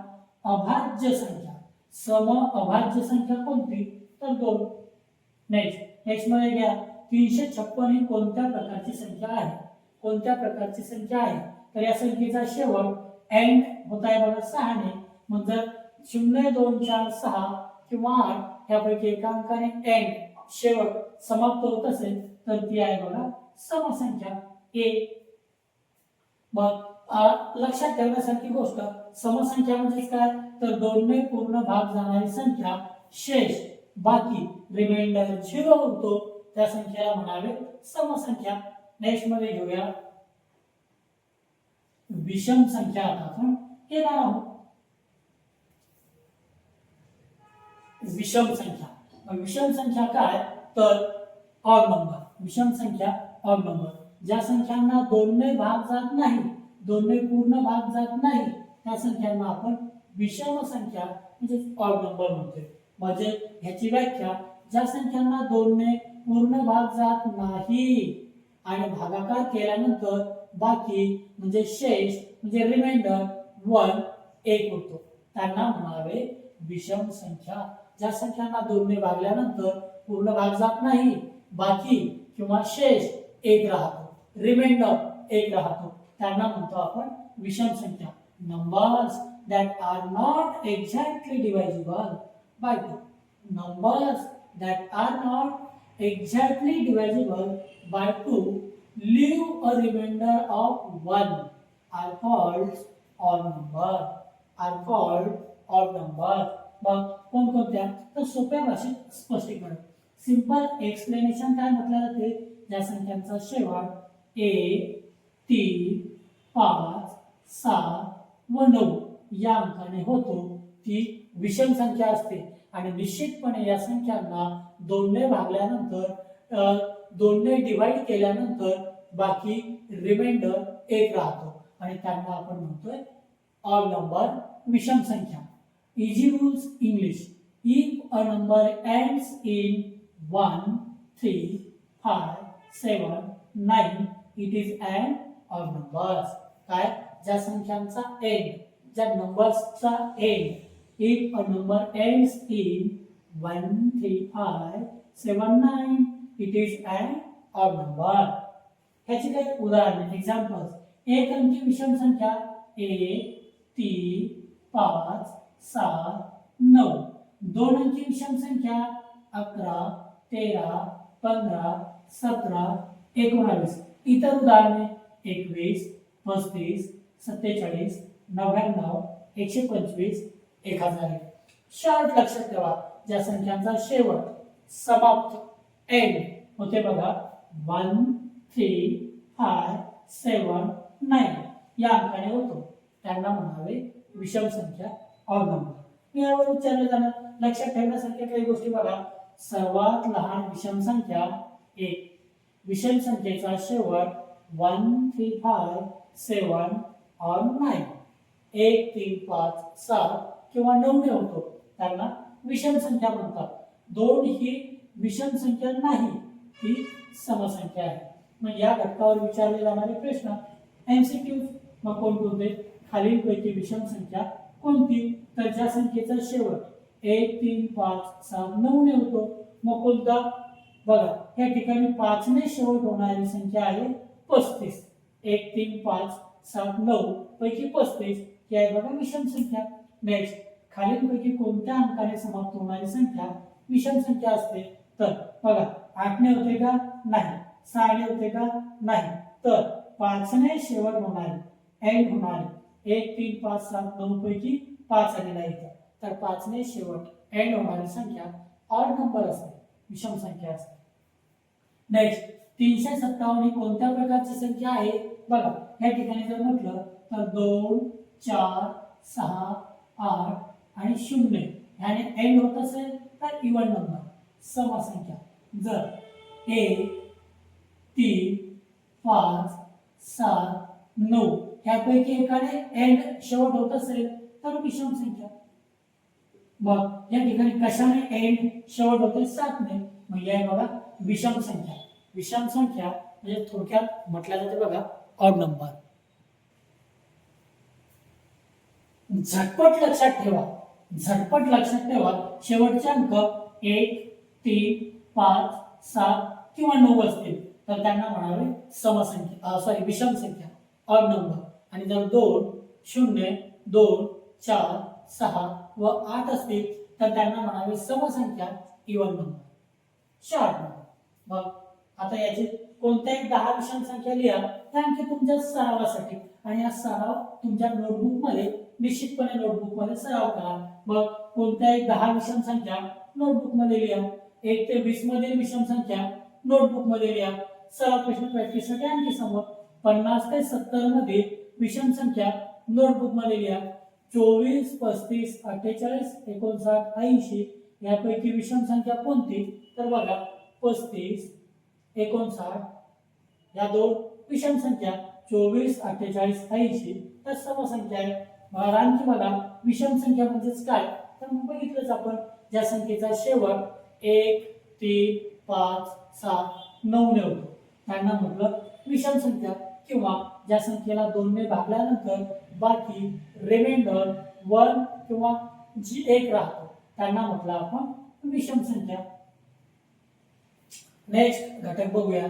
अभाज्य संख्या, सम अभाज्य संख्या कोणती, तर 2. नेक्स्ट मध्ये घ्या, 356 ही कोणत्या प्रकारची संख्या आहे. कोणत्या प्रकारची संख्या आहे, तर या संख्येचा शेवट एंड होत आहे बघा 6 ने. मग जर 0, 2, 4, 6 किंवा 8 यापैकी एका अंकाने एंड शेवट समाप्त होत असेल तर ती आहे बघा समसंख्या 1. मग लक्षात ठेवण्यासारखी गोष्ट, समसंख्या म्हणजे काय, तर 2 ने पूर्ण भाग जाणारी संख्या, शेष बाकी रिमाइंडर 0 होतो त्या संख्येला म्हणावे समसंख्या. नेक्स्ट मध्ये घेऊया विषम संख्या. आता आपण घेणार आहोत विषम संख्या. विषम संख्या काय, तर ऑड नंबर. विषम संख्या ऑड नंबर, ज्या संख्यांना 2 ने भाग जात नाही, 2 ने पूर्ण भाग जात नाही त्या संख्यांना आपण विषम संख्या म्हणजे ऑड नंबर म्हणतोय. म्हणजे ह्याची व्याख्या, ज्या संख्यांना 2 ने पूर्ण भाग जात नाही आणि भागाकार केल्यानंतर बाकी म्हणजे शेष म्हणजे रिमाइंडर 1 होतो त्यांना म्हणावे विषम संख्या. ज्या संख्यांना 2 ने भागल्यानंतर पूर्ण भाग जात नाही, बाकी किंवा शेष 1 राहतो, रिमाइंडर 1 राहतो, त्यांना म्हणतो आपण विषम संख्या. numbers that are not exactly divisible by 2. Numbers that are not exactly divisible by 2 leave a remainder of 1 are called odd number. Are called odd number. मग कोणकोणत्या? तर सोप्या भाषेत स्पष्टीकरण. सिंपल एक्सप्लेनेशन काय म्हटलं जाते? ज्या संख्यांचा शेवट 1, 3, 5, 7 व 9 या अंकाने होतो ती विषम संख्या असते आणि निश्चितपणे या संख्यांना 2 ने भागल्यानंतर 2 ने डिवाइड केल्यानंतर बाकी रिमाइंडर 1 राहतो आणि त्यांना आपण म्हणतोय ऑड नंबर, विषम संख्या. Easy rules English. If a number ends in 1, 3, 5, 7, 9 it is an odd numbers. काय? ज्या संख्यांचा एंड, ज्या नंबर्सचा end, if a number ends in 1, 3, 5, 7, 9 it is an odd number. ह्याची काही उदाहरणे, एक्झाम्पल्स. एक अंकी विषम संख्या 1, 3, 5, 7, 9. दोन अंकी विषम संख्या 11, 13, 15, 17, 19. इतर उदाहरणे 21, 35, 47, 99, 125, 1001. शॉर्ट लक्षात ठेवा. ज्या संख्यांचा शेवट, समाप्त, एंड होते बघा 1, 3, 5, 7, 9 या अंकाने होतो त्यांना म्हणावे विषम संख्या, ऑड नंबर. मी यावर विचारले जाणार लक्षात ठेवण्यासारख्या काही गोष्टी बघा. सर्वात लहान विषम संख्या 1. विषम संख्येचा शेवट 1, 3, 5, 7 और 9 1, 3, 5, 7 किंवा 9 ने होतो त्यांना विषम संख्या म्हणतात. 2 ही विषम संख्या नाही, ती समसंख्या आहे. मग या घटकावर विचारले जाणारे प्रश्न एमसीक्यू. मग कोणकोणते? खालीलपैकी विषम संख्या कोणती? तर ज्या संख्येचा शेवट 1, 3, 5, 7, 9 ने होतो. मग कोणता? बघा या ठिकाणी 5 ने शेवट होणारी संख्या आहे 35. 1, 3, 5, 7, 9 पैकी 35 ही आहे बघा विषम संख्या. नेक्स्ट, खालीलपैकी कोणत्या अंकाने समाप्त होणारी संख्या विषम संख्या असते? तर बघा 8 ने होते का? नाही. 6 ने होते का? नाही. तर 5 ने शेवट होणारी, एंड होणारी 1, 3, 5, 7, 9 पैकी 5 आलेला आहे. तर 5 ने शेवट, एंड होणारी संख्या ऑड नंबर असते, विषम संख्या असते. नेक्स्ट, 357 ही कोणत्या प्रकारची संख्या आहे? बघा या ठिकाणी जर म्हटलं तर 2, 4, 6, 8 आणि 0 ह्याने एंड होत असेल तर इवन नंबर, समसंख्या. जर 1, 3, 5, 7, 9 ह्यापैकी एकाने एंड शेवट होत असेल तर विषम संख्या. मग या ठिकाणी कशाने एंड शेवट होते? 7 ने. मग या बघा विषम संख्या. विषम संख्या म्हणजे थोडक्यात म्हटलं जाते बघा ऑड नंबर. झटपट लक्षात ठेवा, झटपट लक्षात ठेवा शेवटचे अंक 1, 3, 5, 7 किंवा 9 असतील तर त्यांना म्हणावे समसंख्या, विषम संख्या, ऑड नंबर. आणि जर 2, 0, 2, 4, 6 व 8 असतील तर त्यांना म्हणावे समसंख्या, इवन नंबर, शॉर्ट नंबर. मग आता याची कोणत्याही 10 विषम संख्या लिहा, आणखी तुमच्या सरावासाठी. आणि हा सराव तुमच्या नोटबुक मध्ये निश्चितपणे नोटबुक मध्ये सराव करा. मग कोणत्याही 10 विषम संख्या नोटबुक मध्ये लिहा. 1 ते 20 मधील विषम संख्या नोटबुक मध्ये लिहा. सराव प्रश्न प्रॅक्टिससाठी आणखी समोर 50 ते 70 मध्ये विषम संख्या नोटबुक मध्ये लिहा. 24, 35, 48, 59, 80 यापैकी विषम संख्या कोणती? तर बघा 35, 59 या दोन विषम संख्या 24, 48, 80 तर समसंख्या आहे. आणखी बघा विषम संख्या म्हणजेच काय? तर बघितलंच आपण, ज्या संख्येचा शेवट 1, 3, 5, 7, 9 ने होतो त्यांना म्हटलं विषम संख्या. किंवा ज्या संख्येला 2 ने भागल्यानंतर बाकी रिमाइंडर 1 किंवा 1 राहतो त्यांना म्हटलं आपण विषम संख्या. नेक्स्ट घटक बघूया.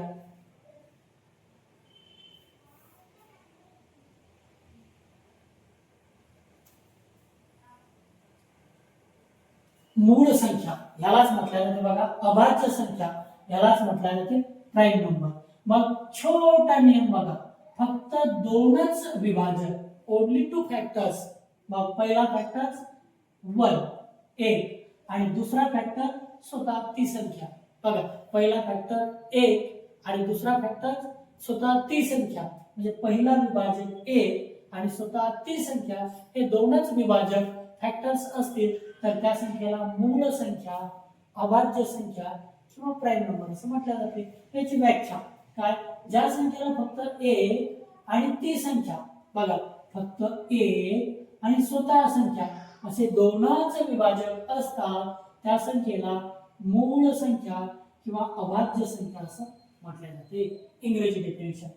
मूळ संख्या यालाच म्हटलं जाते बघा अभाज्य संख्या, यालाच म्हटलं जाते प्राईम नंबर. मग छोटा नियम बघा, फक्त दोनच विभाजक, ओनली टू फॅक्टर्स. मग पहिला फॅक्टर 1 1 आणि दुसरा फॅक्टर स्वतः ती संख्या. बघा पहिला फॅक्टर 1 आणि दुसरा फॅक्टर स्वतः ती संख्या, म्हणजे पहिला विभाजक 1 आणि स्वतः ती संख्या हे दोनच विभाजक फॅक्टर्स असतील तर त्या संख्येला मूळ संख्या, अभाज्य संख्या किंवा प्राईम नंबर असं म्हटलं जाते. याची व्याख्या काय, ज्या संख्येला फक्त 1 आणि ती संख्या, बघा फक्त 1 आणि स्वतः संख्या असे दोनच विभाजक असतात त्या संख्येला मूळ संख्या किंवा अभाज्य संख्या असं म्हटले जाते. इंग्रजी definition,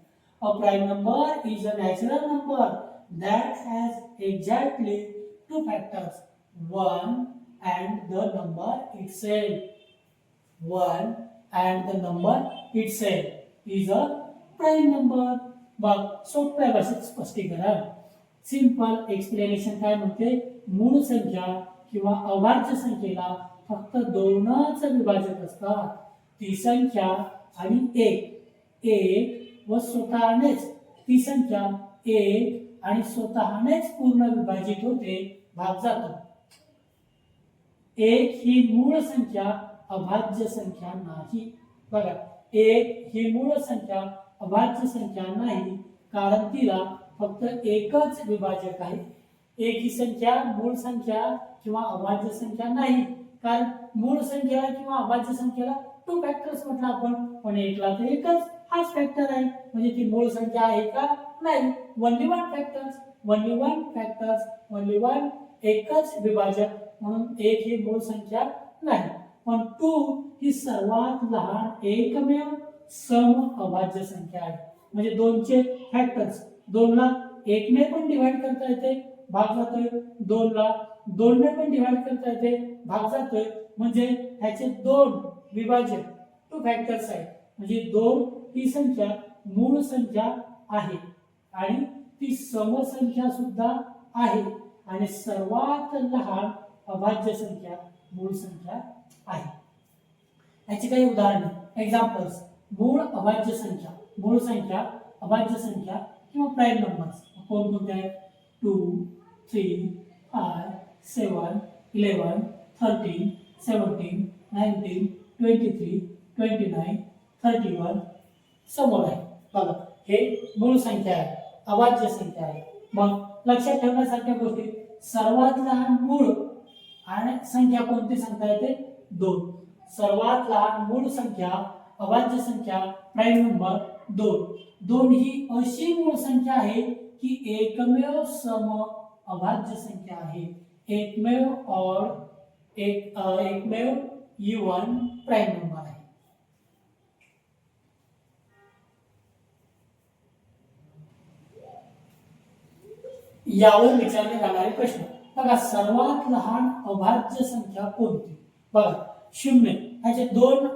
a prime number is a natural number that has exactly two factors, 1 and the number itself. 1 and the number itself is a prime number. मग सोप्या भाषेत स्पष्टीकरण, सिंपल एक्सप्लेनेशन काय म्हणते, मूळ संख्या किंवा अभाज्य संख्येला फक्त दोनच विभाजक असतात, ती संख्या आणि एक व स्वतःनेच ती संख्या 1 आणि स्वतःनेच पूर्ण विभाजित होते, भाग जातो. 1 ही मूळ संख्या, अभाज्य संख्या नाही. बघा 1 ही मूळ संख्या, अभाज्य संख्या नाही, कारण तिला फक्त एकच विभाजक आहे. 1 ही संख्या मूळ संख्या किंवा अभाज्य संख्या नाही, कारण मूळ संख्येला किंवा अभाज्य संख्येला टू फॅक्टर्स म्हटलं आपण, पण 1 ला तर एकच हाच फॅक्टर आहे, म्हणजे ती मूळ संख्या आहे का, नाही. Only one factors, only one factors, only one, एकच विभाजक, म्हणून 1 ही मूळ संख्या नाही. पण 2 ही सर्वात लहान एकमेव सम अभाज्य संख्या आहे, म्हणजे 2 चे फॅक्टर्स, 2 ला 1 ने पण डिवाइड करता येते, भाग जातोय, 2 ला 2 ने पण डिवाइड करता येते, भाग जातोय, म्हणजे ह्याचे 2 विभाजक टू फॅक्टर्स आहेत, म्हणजे 2 ही संख्या मूळ संख्या आहे आणि ती समसंख्या सुद्धा आहे आणि सर्वात लहान अभाज्य संख्या मूळ संख्या आहे. याची काही उदाहरणे, एक्झाम्पल्स, मूळ अभाज्य संख्या, मूळ संख्या, अभाज्य संख्या किंवा प्राईम नंबर्स कोणकोणते आहेत, 2 3 5 7 11 13 17 19 23 29 31 समोर आहे. बघा हे मूळ संख्या आहे, अभाज्य संख्या आहे. मग लक्षात ठेवण्यासारख्या गोष्टी, सर्वात लहान मूळ आणि संख्या कोणती सांगता येते, 2. सर्वात लहान मूळ संख्या, अभाज्य संख्या, प्राईम नंबर 2. 2 ही अशी मूळ संख्या आहे की एकमेव सम अभाज्य संख्या आहे, एकमेव ऑड, एकमेव इवन प्राईम नंबर आहे. यावर विचारले जाणारे प्रश्न, बघा सर्वात लहान अभाज्य संख्या कोणती, बघा 0, ह्याचे 2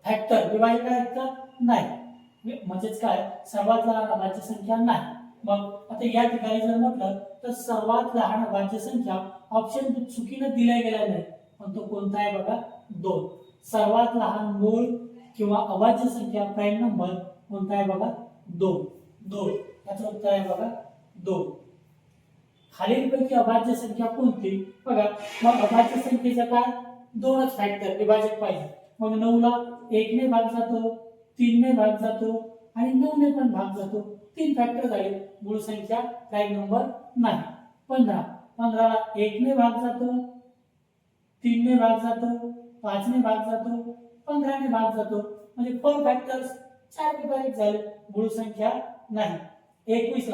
फॅक्टर विभाजक आहेत का, नाही, म्हणजेच काय, सर्वात लहान अभाज्य संख्या नाही. मग आता या ठिकाणी जर म्हटलं तर सर्वात लहान अभाज्य संख्या ऑप्शन चुकीने दिला गेला नाही, पण तो कोणता आहे बघा, 2. सर्वात लहान मूळ किंवा अभाज्य संख्या प्राईम नंबर कोणता आहे बघा, 2. याचं उत्तर आहे बघा 2. खालीलपैकी अभाज्य संख्या कोणती, बघा मग अभाज्य संख्येचा काय, 2च फॅक्टर विभाजक पाहिजे. मग 9 ला 1 ने भाग जातो, 3 ने भाग जातो आणि 9 ने पण भाग जातो, 3 फॅक्टर झाले, मूळ संख्या प्राईम नंबर नाही. 15 ला 1 ने भाग जातो, 3 ने भाग जातो, 5 ने भाग जातो, 15 ने भाग जातो, म्हणजे 4 फॅक्टर्स, 4 विभाजक झाले, मूळ संख्या नाही. 21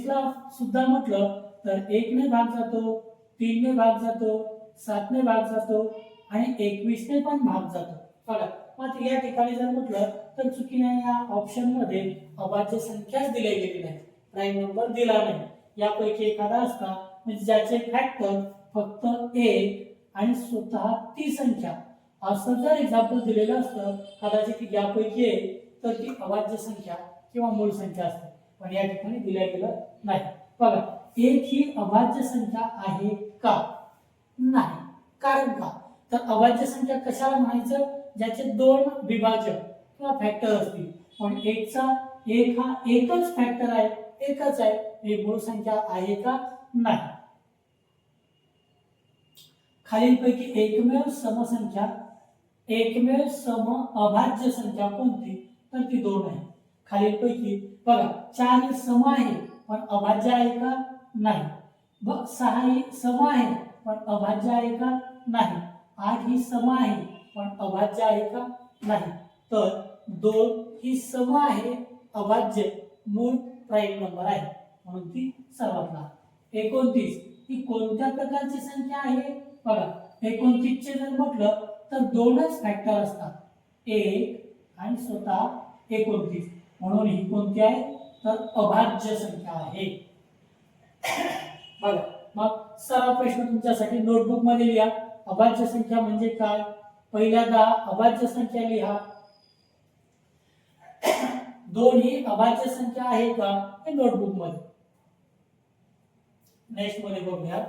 ला सुद्धा म्हटलं तर 1 ने भाग जातो, 3 ने भाग जातो, 7 ने भाग जातो आणि 21 ने पण भाग जातो. बघा मग या ठिकाणी जर म्हटलं तर चुकीने या ऑप्शन मध्ये अभाज्य संख्याच दिली गेली नाही, प्राईम नंबर दिला नाही. यापैकी एखादा असता म्हणजे ज्याचे फॅक्टर फक्त 1 आणि स्वतः ती संख्या, असं जर एक्झाम्पल दिलेलं असतं कदाचित यापैकी एक, तर ती अभाज्य संख्या किंवा मूळ संख्या असते, पण या ठिकाणी दिल्या गेलं नाही. बघा 1 ही अभाज्य संख्या आहे का, नाही. कारण का, तर अभाज्य संख्या कशाला म्हणायचं, ज्याचे दोन विभाजक किंवा फॅक्टर असतील, पण एक हा एकच फॅक्टर आहे, एकच आहे, हे मूळ संख्या आहे का नाही. खालीलपैकी एकमेव सम अभाज्य संख्या कोणती, तर ती 2 आहे. खालीलपैकी बघा 4 ही सम आहे पण अभाज्य आहे का नाही. 6 ही सम आहे पण अभाज्य आहे का नाही. 8 ही सम आहे पण अभाज्य आहे का नाही. तर 2 ही सम आहे, अभाज्य, मूळ प्राईम नंबर आहे म्हणून ती सर्वात लहान. 29 ही कोणत्या प्रकारची संख्या आहे, बघा 29 चे जर म्हटलं तर दोनच फॅक्टर असतात, 1 आणि स्वतः 29, म्हणून ही कोणती आहे, तर अभाज्य संख्या आहे. बघा मग सराव प्रश्न तुमच्यासाठी नोटबुक मध्ये लिहा. अभाज्य संख्या म्हणजे काय, पहिल्या 10 अभाज्य संख्या लिहा. 2 ही अभाज्य संख्या आहे का, हे नोटबुक मध्ये. नेक्स्ट मध्ये बघूया.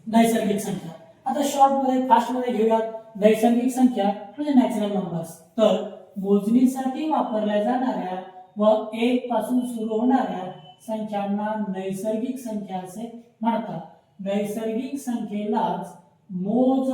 नैसर्गिक संख्या. आता शॉर्ट मध्ये फास्ट मध्ये घेऊयात. नैसर्गिक संख्या म्हणजे नॅचरल नंबर्स. तर मोजणीसाठी वापरल्या जाणाऱ्या व 1 पासून सुरू होणाऱ्या संख्यांना नैसर्गिक संख्या असे म्हणतात. नैसर्गिक संख्येलाच मोज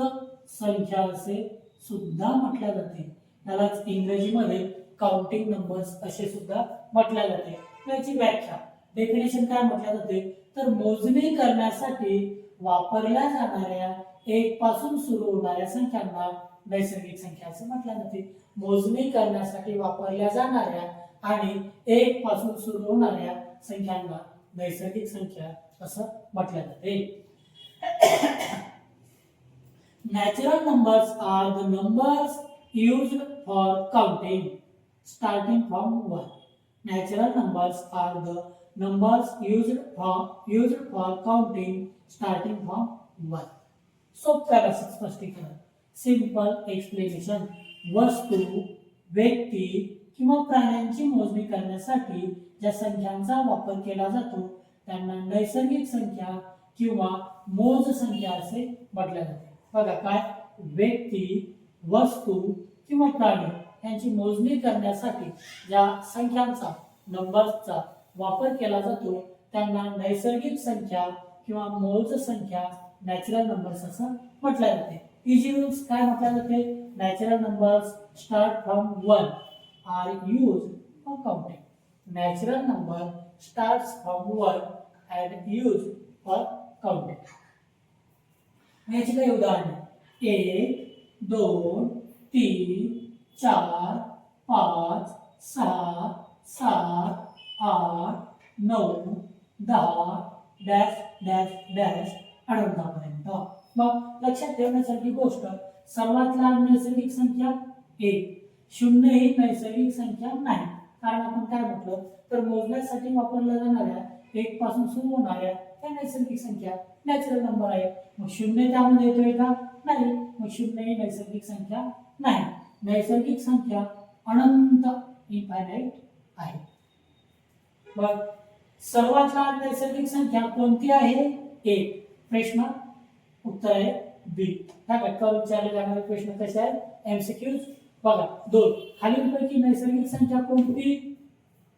संख्या असे सुद्धा म्हटले जाते. त्यालाच इंग्रजीमध्ये काउंटिंग नंबर्स असे सुद्धा म्हटले जाते. याची व्याख्या, डेफिनेशन काय म्हटले जाते, तर मोजणी करण्यासाठी वापरल्या जाणाऱ्या 1 पासून सुरू होणाऱ्या संख्यांना नैसर्गिक संख्या असे म्हटले जाते. मोजणी करण्यासाठी वापरल्या जाणाऱ्या आणि 1 पासून सुरू होणाऱ्या संख्यांना नैसर्गिक संख्या असं म्हटले जाते. Natural numbers are the numbers used for counting starting from 1. Natural numbers are the numbers used for counting starting from 1. सोप्या भाषेत स्पष्टीकरण, सिंपल एक्सप्लेनेशन. वस्तू, व्यक्ती किंवा प्राण्यांची मोजणी करण्यासाठी ज्या संख्यांचा वापर केला जातो त्यांना नैसर्गिक संख्या किंवा मोज संख्या असे म्हटले जाते. बघा काय, व्यक्ती, वस्तू किंवा प्राणी यांची मोजणी करण्यासाठी ज्या संख्यांचा, नंबर्सचा वापर केला जातो त्यांना नैसर्गिक संख्या किंवा मोज संख्या, नॅचरल नंबर्स असं म्हटले जाते. इजी रूल्स काय म्हटले जाते, natural numbers start from 1 are used for counting. Natural number starts from 1 and used for counting. याची काही उदाहरणे, 1, 2, 3, 4, 5, 6, 7, 8, 9, 10 डॅश डॅश डॅश अनंतापर्यंत. मग लक्षात ठेवण्यासारखी गोष्ट, सर्वात लहान नैसर्गिक संख्या 1. 0 ही नैसर्गिक संख्या नाही, कारण आपण काय म्हटलं, तर मोजण्यासाठी वापरल्या जाणाऱ्या 1 पासून सुरू होणाऱ्या त्या नैसर्गिक संख्या नॅचरल नंबर आहे. मग 0 त्यामध्ये येतोय का, नाही. मग 0 ही नैसर्गिक संख्या नाही. नैसर्गिक संख्या अनंत, इन्फायनाइट आहे. बघ, सर्वात लहान नैसर्गिक संख्या कोणती आहे, 1. प्रश्न उत्तर आहे बी. ह्या घटकावर विचारले जाणारे प्रश्न कसे आहेत, एमसीक्यूज. बघा 2, खालीलपैकी नैसर्गिक संख्या कोणती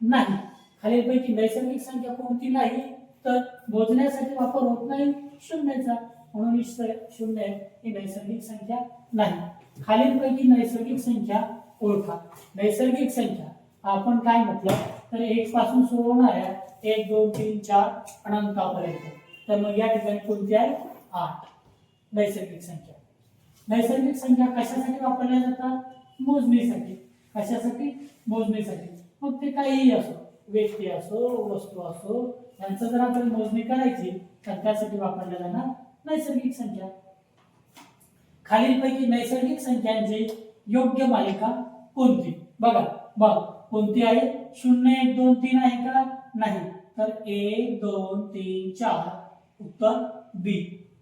नाही. खालीलपैकी नैसर्गिक संख्या कोणती नाही, तर मोजण्यासाठी वापर होत नाही 0चा, म्हणून 0 ही नैसर्गिक संख्या नाही. खालीलपैकी नैसर्गिक संख्या ओळखा. नैसर्गिक संख्या आपण काय म्हटलं, तर 1 पासून सुरू होणाऱ्या 1, 2, 3, 4 अनंतापर्यंत. तर मग या ठिकाणी कोणती आहे, 8 नैसर्गिक संख्या. नैसर्गिक संख्या कशासाठी वापरल्या जातात, मोजणीसाठी. कशासाठी, मोजणीसाठी. मग ते काहीही असो, व्यक्ती असो, वस्तू असो, यांचं जर आपण मोजणी करायची तर त्यासाठी वापरल्या जाणार नैसर्गिक संख्या. खालीलपैकी नैसर्गिक संख्यांची योग्य मालिका कोणती, बघा. मग कोणती आहे, 0, 1, 2, 3 आहे का, नाही. तर 1, 2, 3, 4 उत्तर बी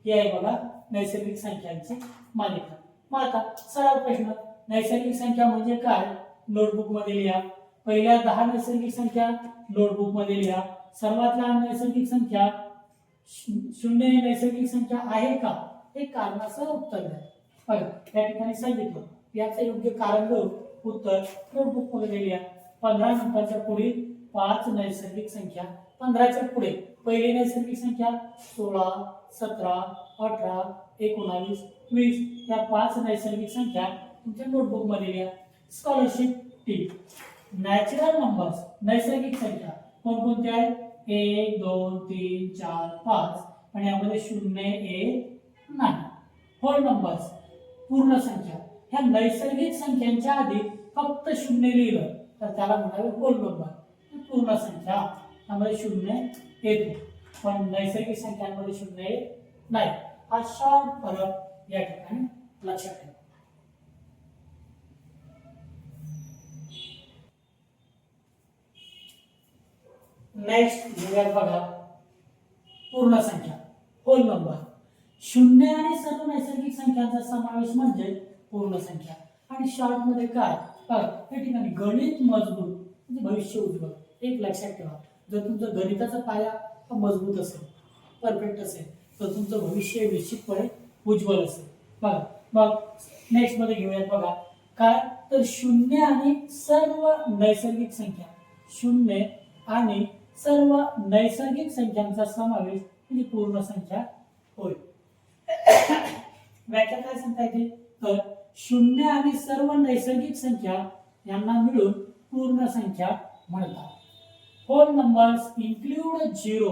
हे आहे. बघा नैसर्गिक संख्यांची मालिका. मग आता सराव प्रश्न, नैसर्गिक संख्या म्हणजे काय नोटबुक मध्ये लिहा. पहिल्या 10 नैसर्गिक संख्या नोटबुक मध्ये लिहा. सर्वात लहान नैसर्गिक संख्या शून्य ही नैसर्गिक संख्या आहे का हे कारणासह उत्तर द्या. बघा त्या ठिकाणी सांगितलं याचं योग्य कारण देऊन उत्तर नोटबुक मध्ये लिहा. 15 नंतरच्या पुढील 5 नैसर्गिक संख्या, 15च्या पुढे पहिली नैसर्गिक संख्या 16, 17, 18, 19, 20 या 5 नैसर्गिक संख्या तुमच्या नोटबुक मध्ये लिहा. स्कॉलरशिप टिप, नॅचरल नंबर्स नैसर्गिक संख्या कोणकोणत्या आहेत? 1, 2, 3, 4, 5 आणि यामध्ये 0, 1 नाही. होल नंबर्स पूर्ण संख्या, ह्या नैसर्गिक संख्यांच्या आधी फक्त 0 लिहिलं तर त्याला म्हणावे होल नंबर, पूर्ण संख्या. त्यामध्ये 0 येतो पण नैसर्गिक संख्यांमध्ये 0 नाही. हा शॉर्ट फरक या ठिकाणी लक्षात ठेवा. नेक्स्ट घेऊयात बघा पूर्ण संख्या होल नंबर. 0 आणि सर्व नैसर्गिक संख्यांचा समावेश म्हणजे पूर्ण संख्या. आणि शॉर्ट मध्ये काय बघा या ठिकाणी गणित मजबूत म्हणजे भविष्य उज्ज्वल. एक लक्षात ठेवा, जर तुमचा गणिताचा पाया मजबूत असेल, परफेक्ट असेल तर तुमचं भविष्य निश्चितपणे उज्ज्वल असेल. बघा मग नेक्स्ट मध्ये घेऊयात बघा काय तर 0 आणि सर्व नैसर्गिक संख्या, 0 आणि सर्व नैसर्गिक संख्यांचा समावेश म्हणजे पूर्ण संख्या होय. व्याख्या काय सांगता येते तर 0 आणि सर्व नैसर्गिक संख्या यांना मिळून पूर्ण संख्या म्हणतात. Whole numbers include 0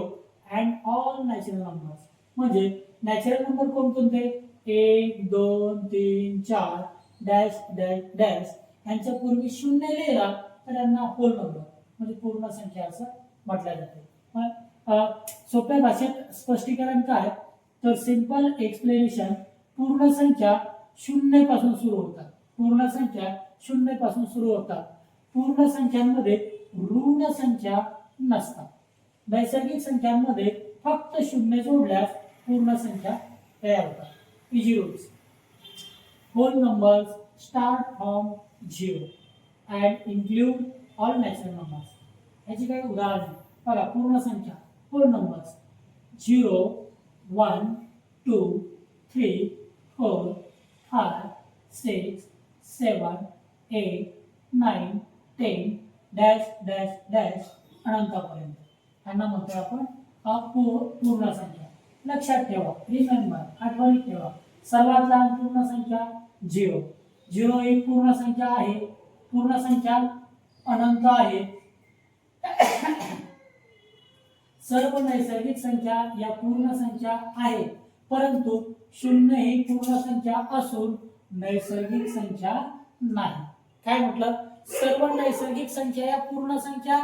and all natural numbers. म्हणजे नॅचरल नंबर कोणकोणते? 1, 2, 3, 4 डॅश डॅश डॅश यांच्या पूर्वी 0 लिहिला तर यांना होल नंबर म्हणजे पूर्ण संख्या असं म्हटलं जाते. सोप्या भाषेत स्पष्टीकरण काय तर सिंपल एक्सप्लेनेशन, पूर्ण संख्या 0 पासून सुरू होतात. पूर्ण संख्या 0 पासून सुरू होतात. पूर्ण संख्यांमध्ये ऋण संख्या नसतात. नैसर्गिक संख्यांमध्ये फक्त 0 जोडल्यास पूर्ण संख्या तयार होतात. Easy rules. Whole numbers start from 0 and include all natural numbers. याची काही उदाहरणे बघा. पूर्ण संख्या whole numbers 0, 1, 2, 3, 4, 5, 6, 7, 8, 9, 10 dash dash dash अनंतापर्यंत यांना म्हणतो आपण पूर्ण संख्या. लक्षात ठेवा, रिमेंबर आठवणीत ठेवा, सर्वात लहान पूर्ण संख्या 0. 0 ही पूर्ण संख्या आहे. पूर्ण संख्या अनंत आहे. सर्व नैसर्गिक संख्या या पूर्ण संख्या आहे, परंतु 0 ही पूर्ण संख्या असून नैसर्गिक संख्या नाही. काय म्हटलं? सर्व नैसर्गिक संख्या या पूर्ण संख्या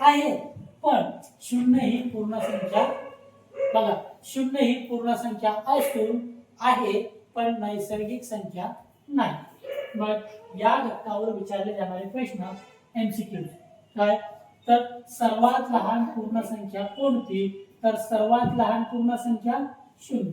आहेत पण 0 ही पूर्ण संख्या, बघा 0 ही पूर्ण संख्या असून आहे पण नैसर्गिक संख्या नाही. मग या घटकावर विचारले जाणारे प्रश्न एमसीक्यू काय तर सर्वात लहान पूर्ण संख्या कोणती? तर सर्वात लहान पूर्ण संख्या 0.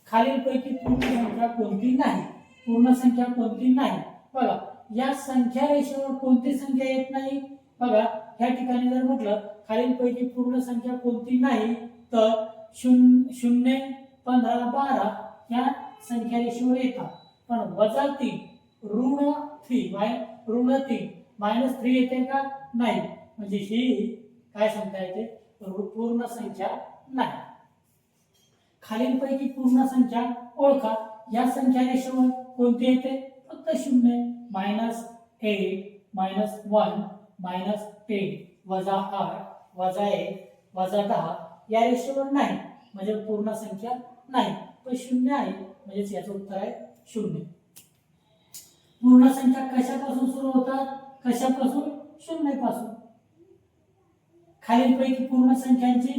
खालीलपैकी पूर्ण संख्या कोणती नाही? पूर्ण संख्या कोणती नाही? बघा या संख्या रेषेवर कोणती संख्या येत नाही? बघा या ठिकाणी जर म्हटलं खालीलपैकी पूर्ण संख्या कोणती नाही तर 0, 15, 12 या संख्या रेषेवर येतात. पण -3, -3 -3 येते का? नाही. म्हणजे ही काय सांगता येते? पूर्ण संख्या नाही. खालीलपैकी पूर्ण संख्या ओळखा. या संख्या रेषेवर कोणती येते? फक्त 0, -8, -1, -10, -8, -1, -10 या रेषेवर नाही म्हणजे पूर्ण संख्या नाही. तो 0 आहे म्हणजे याचं उत्तर आहे 0. पूर्ण संख्या कशापासून सुरू होतात? कशापासून? 0 पासून. खालीलपैकी पूर्ण संख्यांची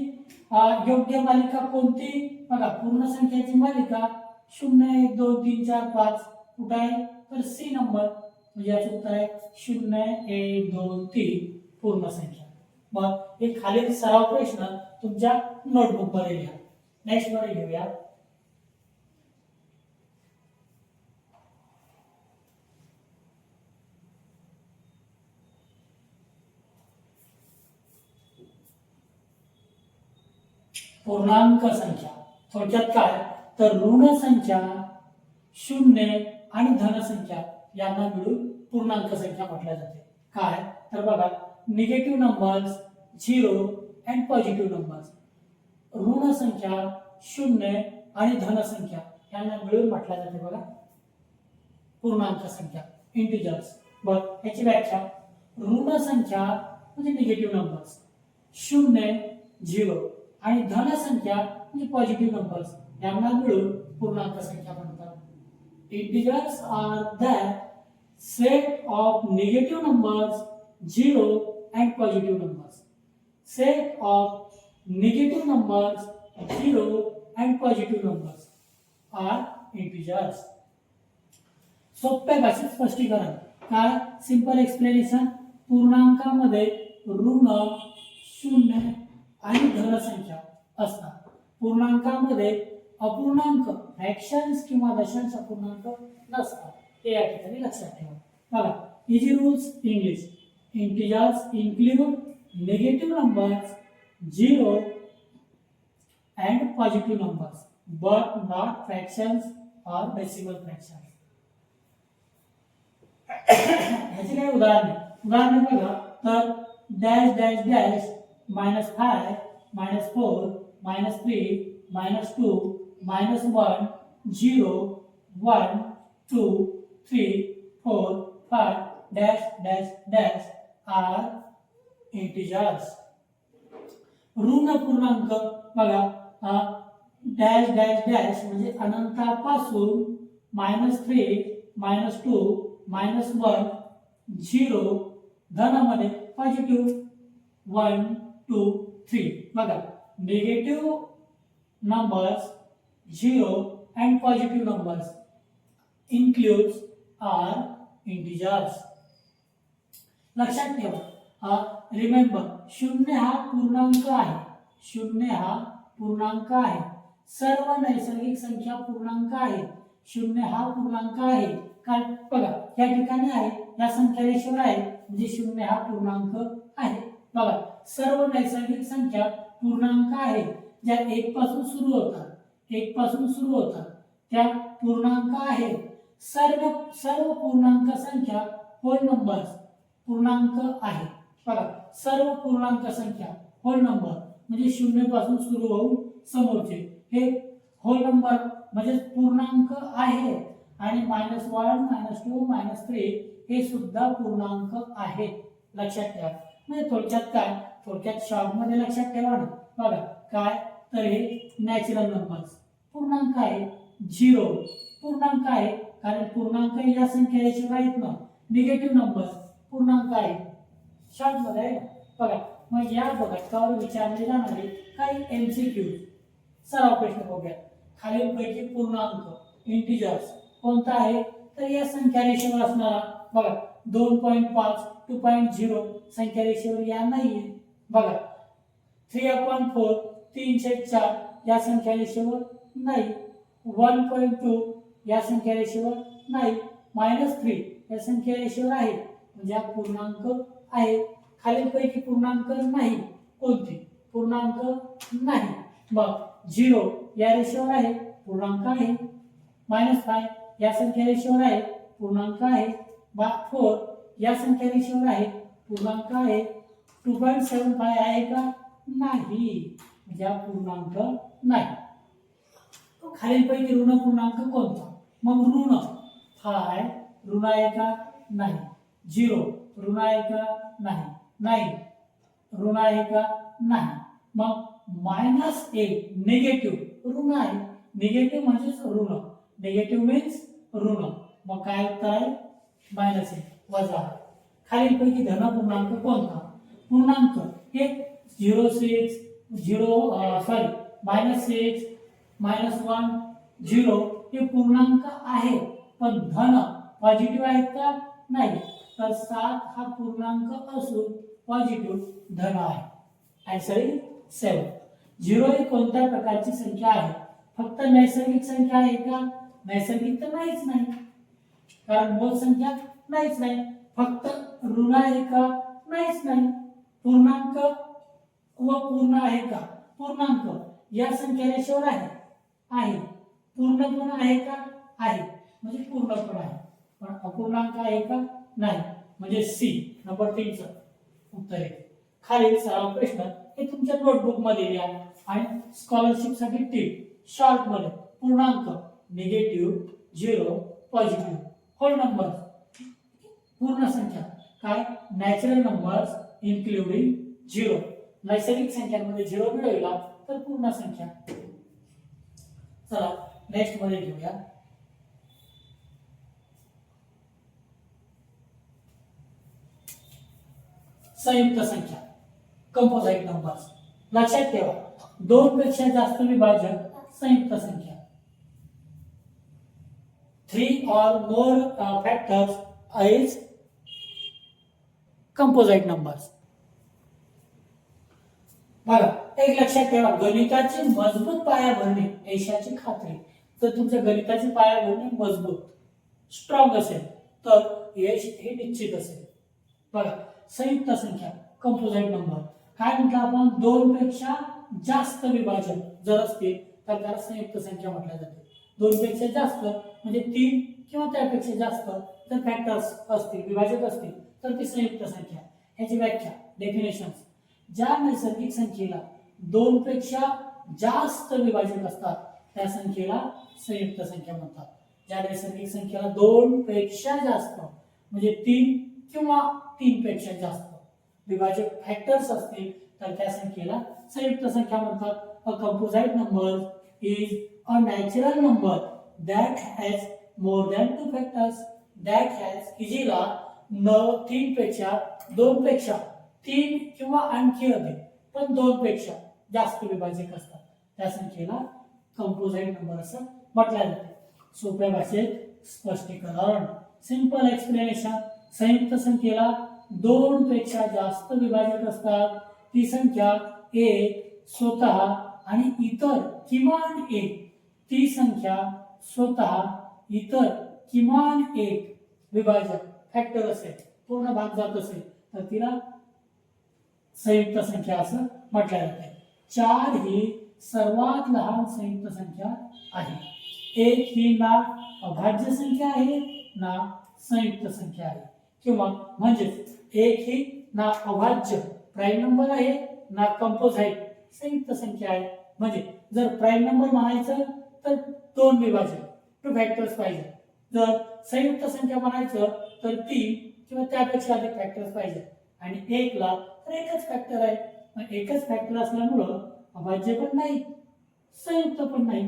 योग्य मालिका कोणती? बघा पूर्ण संख्यांची मालिका 0, 1, 2, 3, 4, 5 कुठे आहे? तर सी नंबर म्हणजे याचं उत्तर आहे 0, 1, 2, 3 पूर्ण संख्या. मग हे खालील सराव प्रश्न तुमच्या नोटबुक मध्ये लिहा. नेक्स्ट मध्ये घेऊया पूर्णांक संख्या थोडक्यात काय तर ऋण संख्या, शून्य आणि धन संख्या यांना मिळून पूर्णांक संख्या म्हटल्या जाते. काय तर बघा negative numbers, zero and positive numbers. ऋण संख्या, शून्य आणि धन संख्या यांना मिळून म्हटल्या जाते बघा पूर्णांक संख्या, इंटिजर्स. बघ याची व्याख्या ऋण संख्या म्हणजे निगेटिव्ह नंबर्स, शून्य, झिरो आणि धन संख्या म्हणजे पॉझिटिव्ह नंबर्स यांना मिळून पूर्णांक संख्या म्हणतात. Integers are that set of negative numbers, zero and positive numbers. Set of negative numbers, zero and positive numbers are integers. सोप्या भाषेत स्पष्टीकरण काय सिंपल एक्सप्लेनेशन पूर्णांकामध्ये ऋण, शून्य आणि धन संख्या असतात. पूर्णांकामध्ये अपूर्णांक फ्रॅक्शन्स किंवा दशांश अपूर्णांक नसतात. ते या ठिकाणी लक्षात ठेवा. बघा easy rules English. Integers include negative numbers, zero and positive numbers but not fractions or decimal fractions. ह्याची काही उदाहरणे बघा तर dash dash dash -5, -4, -3, -2, -1, 0, 1, 2, 3, 4, 5 dash dash dash are integers. ऋण पूर्णांक बघा डॅश डॅश डॅश म्हणजे अनंतापासून -3, -2, -1, 0 धनामध्ये पॉझिटिव्ह 1, 2, 3. बघा negative numbers, zero and positive numbers includes are integers. लक्षात ठेवा रिमेंबर शून्य हा पूर्णांक आहे. शून्य हा पूर्णांक आहे. सर्व नैसर्गिक संख्या पूर्णांक आहे. शून्य हा पूर्णांक आहे. कारण बघा या ठिकाणी आहे या संख्या रेषेवर आहे म्हणजे शून्य हा पूर्णांक आहे. बघा सर्व नैसर्गिक संख्या पूर्णांक आहे ज्या 1 पासून सुरू होतात त्या पूर्णांक आहेत. सर्व पूर्णांक संख्या होल नंबर्स पूर्णांक आहे. बघा सर्व पूर्णांक संख्या होल नंबर म्हणजे 0 पासून सुरू होऊन समोरचे हे होल नंबर म्हणजे पूर्णांक आहे. आणि -1, -2, -3 हे सुद्धा पूर्णांक आहेत. लक्षात ठेवा. म्हणजे थोडक्यात शॉर्ट मध्ये लक्षात ठेवा ना. बघा काय तर हे नॅचरल नंबर्स पूर्णांक आहे. झिरो पूर्णांक आहे कारण पूर्णांक या संख्या रेषेवर आहेत ना. निगेटिव्ह नंबर्स पूर्णांक आहे शॉर्ट मध्ये आहे. बघा मग या घटकावर विचारले जाणारे काही MCQ सराव प्रश्न बघूया. खालीलपैकी पूर्णांक इंटिजर्स कोणता आहे तर या संख्या रेषेवर असणारा बघा 2.5, 2.0 संख्या रेषेवर या नाहीये. बघा 3/4 3/4 या संख्या रेषेवर नाही. 1.2 या संख्या रेषेवर नाही. -3 या संख्या रेषेवर आहे म्हणजे हा पूर्णांक आहे. खालीलपैकी पूर्णांक नाही कोणते पूर्णांक नाही. मग 0 या रेषेवर आहे पूर्णांक आहे. -5 या संख्या रेषेवर आहे पूर्णांक आहे. 4 या संख्या रेषेवर आहे पूर्णांक आहे. 2.75 आहे का नाही म्हणजे हा पूर्णांक नाही. खालीलपैकी ऋण पूर्णांक कोणता मग ऋण 5 ऋण आहे का नाही. 0 ऋण आहे का नाही. 9 ऋण आहे का नाही. मग -8 निगेटिव्ह ऋण आहे. निगेटिव्ह म्हणजेच ऋण. निगेटिव्ह मीन्स ऋण. मग काय उत्तर आहे -1 वजा. खालीलपैकी धन पूर्णांक कोणता पूर्णांक हे -6 -1 0 हे पूर्णांक आहे पण धन पॉझिटिव्ह आहेत का नाही. तर 7 हा पूर्णांक असून पॉझिटिव्ह धन आहे. Answer is 7. 0 ही कोणत्या प्रकारची संख्या आहे. फक्त नैसर्गिक संख्या आहे का नैसर्गिक तर नाहीच नाही कारण मूळ संख्या नाहीच नाही. फक्त ऋण आहे का नाहीच नाही. पूर्णांक व पूर्ण आहे का पूर्णांक या संख्या रेषेवर आहे पूर्णपण आहे का आहे म्हणजे पूर्णपण आहे पण अपूर्णांक आहे का नाही म्हणजे सी नंबर 3 चं उत्तर आहे खालील सराव प्रश्न हे तुमच्या नोटबुक मध्ये लिहा आणि स्कॉलरशिप साठी टिप शॉर्ट मध्ये पूर्णांक निगेटिव्ह 0 पॉझिटिव्ह होल नंबर पूर्ण संख्या काय नॅचरल नंबर्स इन्क्लुडिंग 0 नैसर्गिक संख्यांमध्ये 0 मिळवला तर पूर्ण संख्या चला नेक्स्ट मध्ये घेऊया संयुक्त संख्या कंपोझिट नंबर्स लक्षात ठेवा 2 पेक्षा जास्त विभाजक संयुक्त संख्या 3 or more factors is composite numbers बघा एक लक्षात ठेवा गणिताची मजबूत पायाभरणी यशाची खात्री जर तुमच्या गणिताची पायाभरणी मजबूत स्ट्रॉंग असेल तर यश हे निश्चित असेल बघा संयुक्त संख्या कंपोझिट नंबर काय म्हटलं आपण 2 पेक्षा जास्त विभाजक जर असतील तर त्याला संयुक्त संख्या म्हटल्या जाते 2 पेक्षा जास्त म्हणजे 3 किंवा त्यापेक्षा जास्त जर फॅक्टर्स असतील विभाजक असतील तर ती संयुक्त संख्या याची व्याख्या डेफिनेशन्स ज्या नैसर्गिक संख्येला 2 पेक्षा जास्त विभाजक असतात त्या संख्येला संयुक्त संख्या म्हणतात ज्या नैसर्गिक संख्येला 2 पेक्षा जास्त म्हणजे 3 किंवा 3 पेक्षा जास्त विभाजक फॅक्टर्स असतील तर त्या संख्येला संयुक्त संख्या म्हणतात a composite number is a natural number that has more than 2 factors that has इजीला 3 पेक्षा 2 पेक्षा 3 किंवा आणखी अधिक पण 2 पेक्षा जास्त विभाजक असतात त्या संख्येला कंपोझिट नंबर असं म्हटलं जाते सोप्या भाषेत स्पष्टीकरण सिंपल एक्सप्लेनेशन संयुक्त संख्येला 2 पेक्षा जास्त विभाजक असतात ती संख्या एक स्वतः आणि इतर किमान एक ती संख्या स्वतः इतर किमान एक विभाजक फॅक्टर असेल पूर्ण भाग जात असेल तर तिला संयुक्त संख्या असं म्हटलं जाते 4 ही सर्वात लहान संयुक्त संख्या आहे 1 ही ना अभाज्य संख्या आहे ना संयुक्त संख्या आहे किंवा म्हणजेच 1 ही ना अभाज्य प्राइम नंबर आहे ना कंपोझिट संयुक्त संख्या आहे म्हणजे जर प्राइम नंबर म्हणायचं तर 2 विभाजक 2 फॅक्टर्स पाहिजे जर संयुक्त संख्या म्हणायचं तर 3 किंवा त्यापेक्षा अधिक फॅक्टर्स पाहिजे आणि 1 ला तर एकच फॅक्टर आहे मग एकच फॅक्टर असल्यामुळे अभाज्य पण नाही संयुक्त पण नाही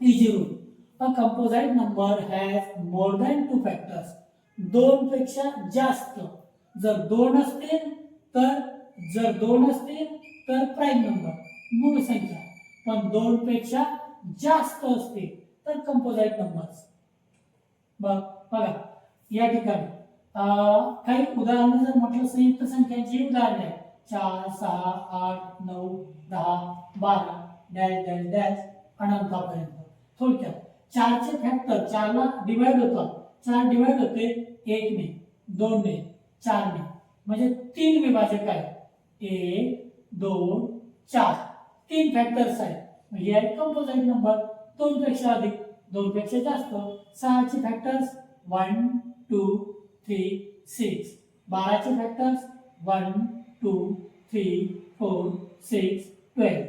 easy rule a composite number has more than 2 factors 2 पेक्षा जास्त जर 2 असतील तर प्राइम नंबर मूळ संख्या पण 2 पेक्षा जास्त असतील तर कंपोझिट नंबर्स बघा या ठिकाणी काही उदाहरणे जर म्हटलं संयुक्त संख्यांची उदाहरणे 4 6 8 9 10 12 डॅश डॅश डॅश अनंतापर्यंत थोडक्यात 4 चे फॅक्टर 4 ला डिवाइड होतात 4 डिवाइड होते 1 ने 2 ने 4 ने म्हणजे 3 विभाजक आहेत 1 2 4 3 फॅक्टर्स आहेत म्हणजे आहे कंपोझिट नंबर 2 पेक्षा अधिक 2 पेक्षा जास्त 6 चे फॅक्टर्स 1 2 3 6 12 चे फॅक्टर्स 1 2 3 4 6 12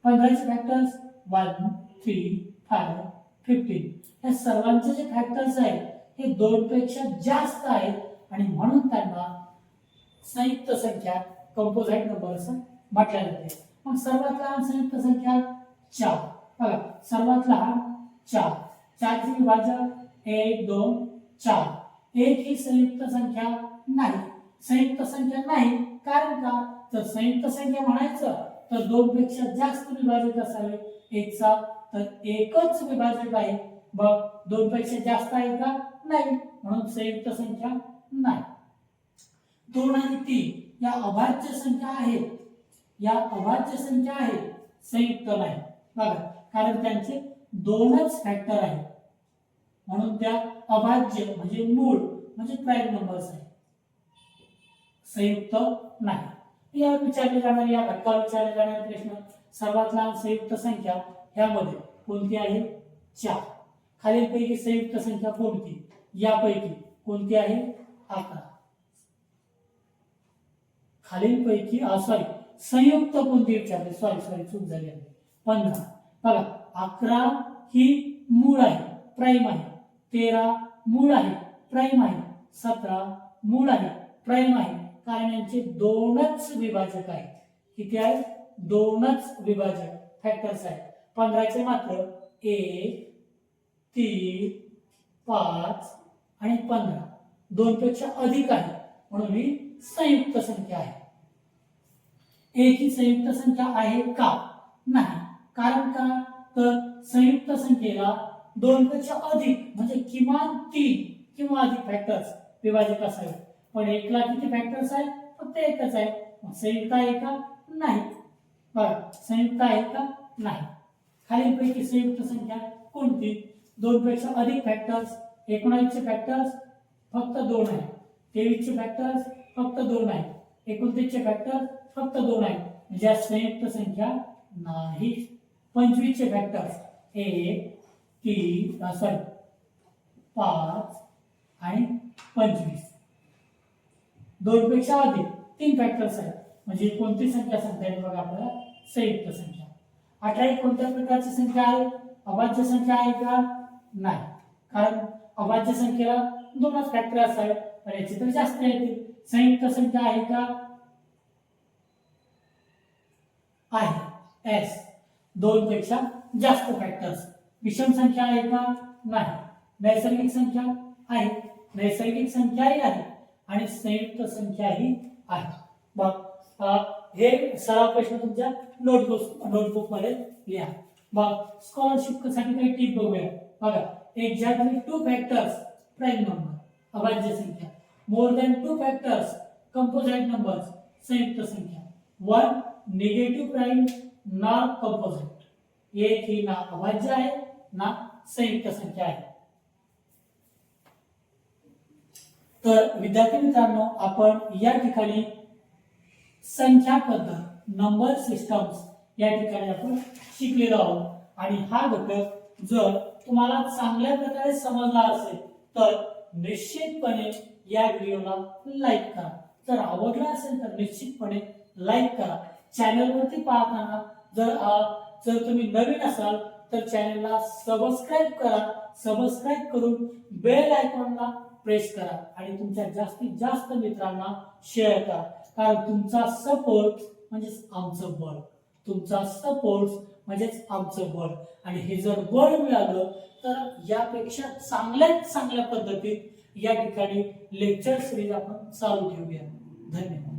15 चे फॅक्टर्स 1 3 5 15 या सर्वांचे जे फॅक्टर्स आहेत हे 2 पेक्षा जास्त आहेत आणि म्हणून त्यांना संयुक्त संख्या कंपोझिट नंबर असं म्हटलं जाते मग सर्वात लहान संयुक्त संख्या 4 बघा सर्वात लहान 4 4 चे विभाजक 1 2 4 1 ही संयुक्त संख्या नाही संयुक्त संख्या नाही कारण का जर संयुक्त संख्या म्हणायचं तर 2 पेक्षा जास्त विभाजक असावे 1 चा तर एकच विभाजक आहे मग 2 पेक्षा जास्त आहे का नाही म्हणून संयुक्त संख्या नाही 2 आणि 3 या अभाज्य संख्या आहेत संयुक्त नाही बघा कारण त्यांचे 2च फॅक्टर आहेत म्हणून त्या अभाज्य म्हणजे मूळ म्हणजे प्राइम नंबर्स आहेत संयुक्त नाही यावर विचारले जाणारे या घटकावर विचारले जाणारे प्रश्न सर्वात लहान संयुक्त संख्या ह्यामध्ये कोणती आहे 4. खालीलपैकी संयुक्त संख्या कोणती, यापैकी कोणती आहे 11. खालीलपैकी संयुक्त कोणती विचारले, सॉरी चूक झाली आहे. 15. बघा 11 ही मूळ आहे, प्राइम आहे. 13 मूळ आहे, प्राइम आहे. 17 मूळ आहे, प्राइम आहे. कारण यांचे दोनच विभाजक आहेत. किती आहेत? दोनच विभाजक फॅक्टर्स आहेत. 15चे मात्र 1, 3, 5 आणि 15 दोनपेक्षा अधिक आहे, म्हणून ही संयुक्त संख्या आहे. एक ही संयुक्त संख्या आहे का? नाही. कारण का? तर संयुक्त संख्येला दोनपेक्षा अधिक म्हणजे किमान 3 किंवा अधिक फॅक्टर्स विभाजक असावे. पण एकला किती फॅक्टर्स आहेत? फक्त एकच आहे. संयुक्त आहे का? नाही. बघा संयुक्त आहे का? नाही. खालीलपैकी संयुक्त संख्या कोणती? दोनपेक्षा अधिक फॅक्टर्स. 19 चे फॅक्टर्स फक्त 2 आहे. 23 चे फॅक्टर्स फक्त 2 आहे. 29 चे फॅक्टर्स फक्त 2 आहे. म्हणजे संयुक्त संख्या नाही. 25 चे फॅक्टर्स 1, 3, 5 आणि 25. दोनपेक्षा अधिक 3 फॅक्टर्स आहेत. म्हणजे कोणती संख्या सांगता येईल बघा आपल्याला? संयुक्त संख्या. 18 कोणत्या प्रकारची संख्या आहे? अभाज्य संख्या आहे का? नाही. कारण अभाज्य संख्येला दोनच फॅक्टर असतात, तर याची तर जास्त येतील. संयुक्त संख्या आहे का? आहे. एस. दोनपेक्षा जास्त फॅक्टर्स. विषम संख्या आहे का? नाही. नैसर्गिक संख्या आहे. नैसर्गिक संख्याही आहे आणि संयुक्त संख्याही आहे. बघ हे सराव प्रश्न तुमच्या नोटबुक मध्ये लिहा. बघ स्कॉलरशिप साठी काही टिप बघूया. बघा एक्झॅक्टली 2 फॅक्टर्स प्राइम नंबर अभाज्य संख्या. मोर दॅन 2 फॅक्टर्स कंपोजिट नंबर्स संयुक्त संख्या. 1 निगेटिव्ह प्राइम नॉट कंपोजिट. एक ही ना अभाज्य आहे ना संयुक्त संख्या आहे. तर विद्यार्थी मित्रांनो, आपण या ठिकाणी संख्या पद्धत नंबर सिस्टम्स या ठिकाणी आपण शिकलेलो आहोत. आणि हा घटक जर तुम्हाला चांगल्या प्रकारे समजला असेल तर निश्चितपणे या व्हिडिओला लाईक करा. जर आवडला असेल तर निश्चितपणे लाईक करा. चॅनलवरती पाहताना जर तुम्ही नवीन असाल तर चॅनलला सबस्क्राईब करा. सबस्क्राईब करून बेल आयकॉनला प्रेस करा आणि तुमच्या जास्तीत जास्त मित्रांना शेअर करा. कारण तुमचा सपोर्ट म्हणजेच आमचं बळ. तुमचा सपोर्ट म्हणजेच आमचं बळ. आणि हे जर बळ मिळालं तर यापेक्षा चांगल्या पद्धतीत या ठिकाणी लेक्चर सिरीज आपण चालू ठेवूया. धन्यवाद.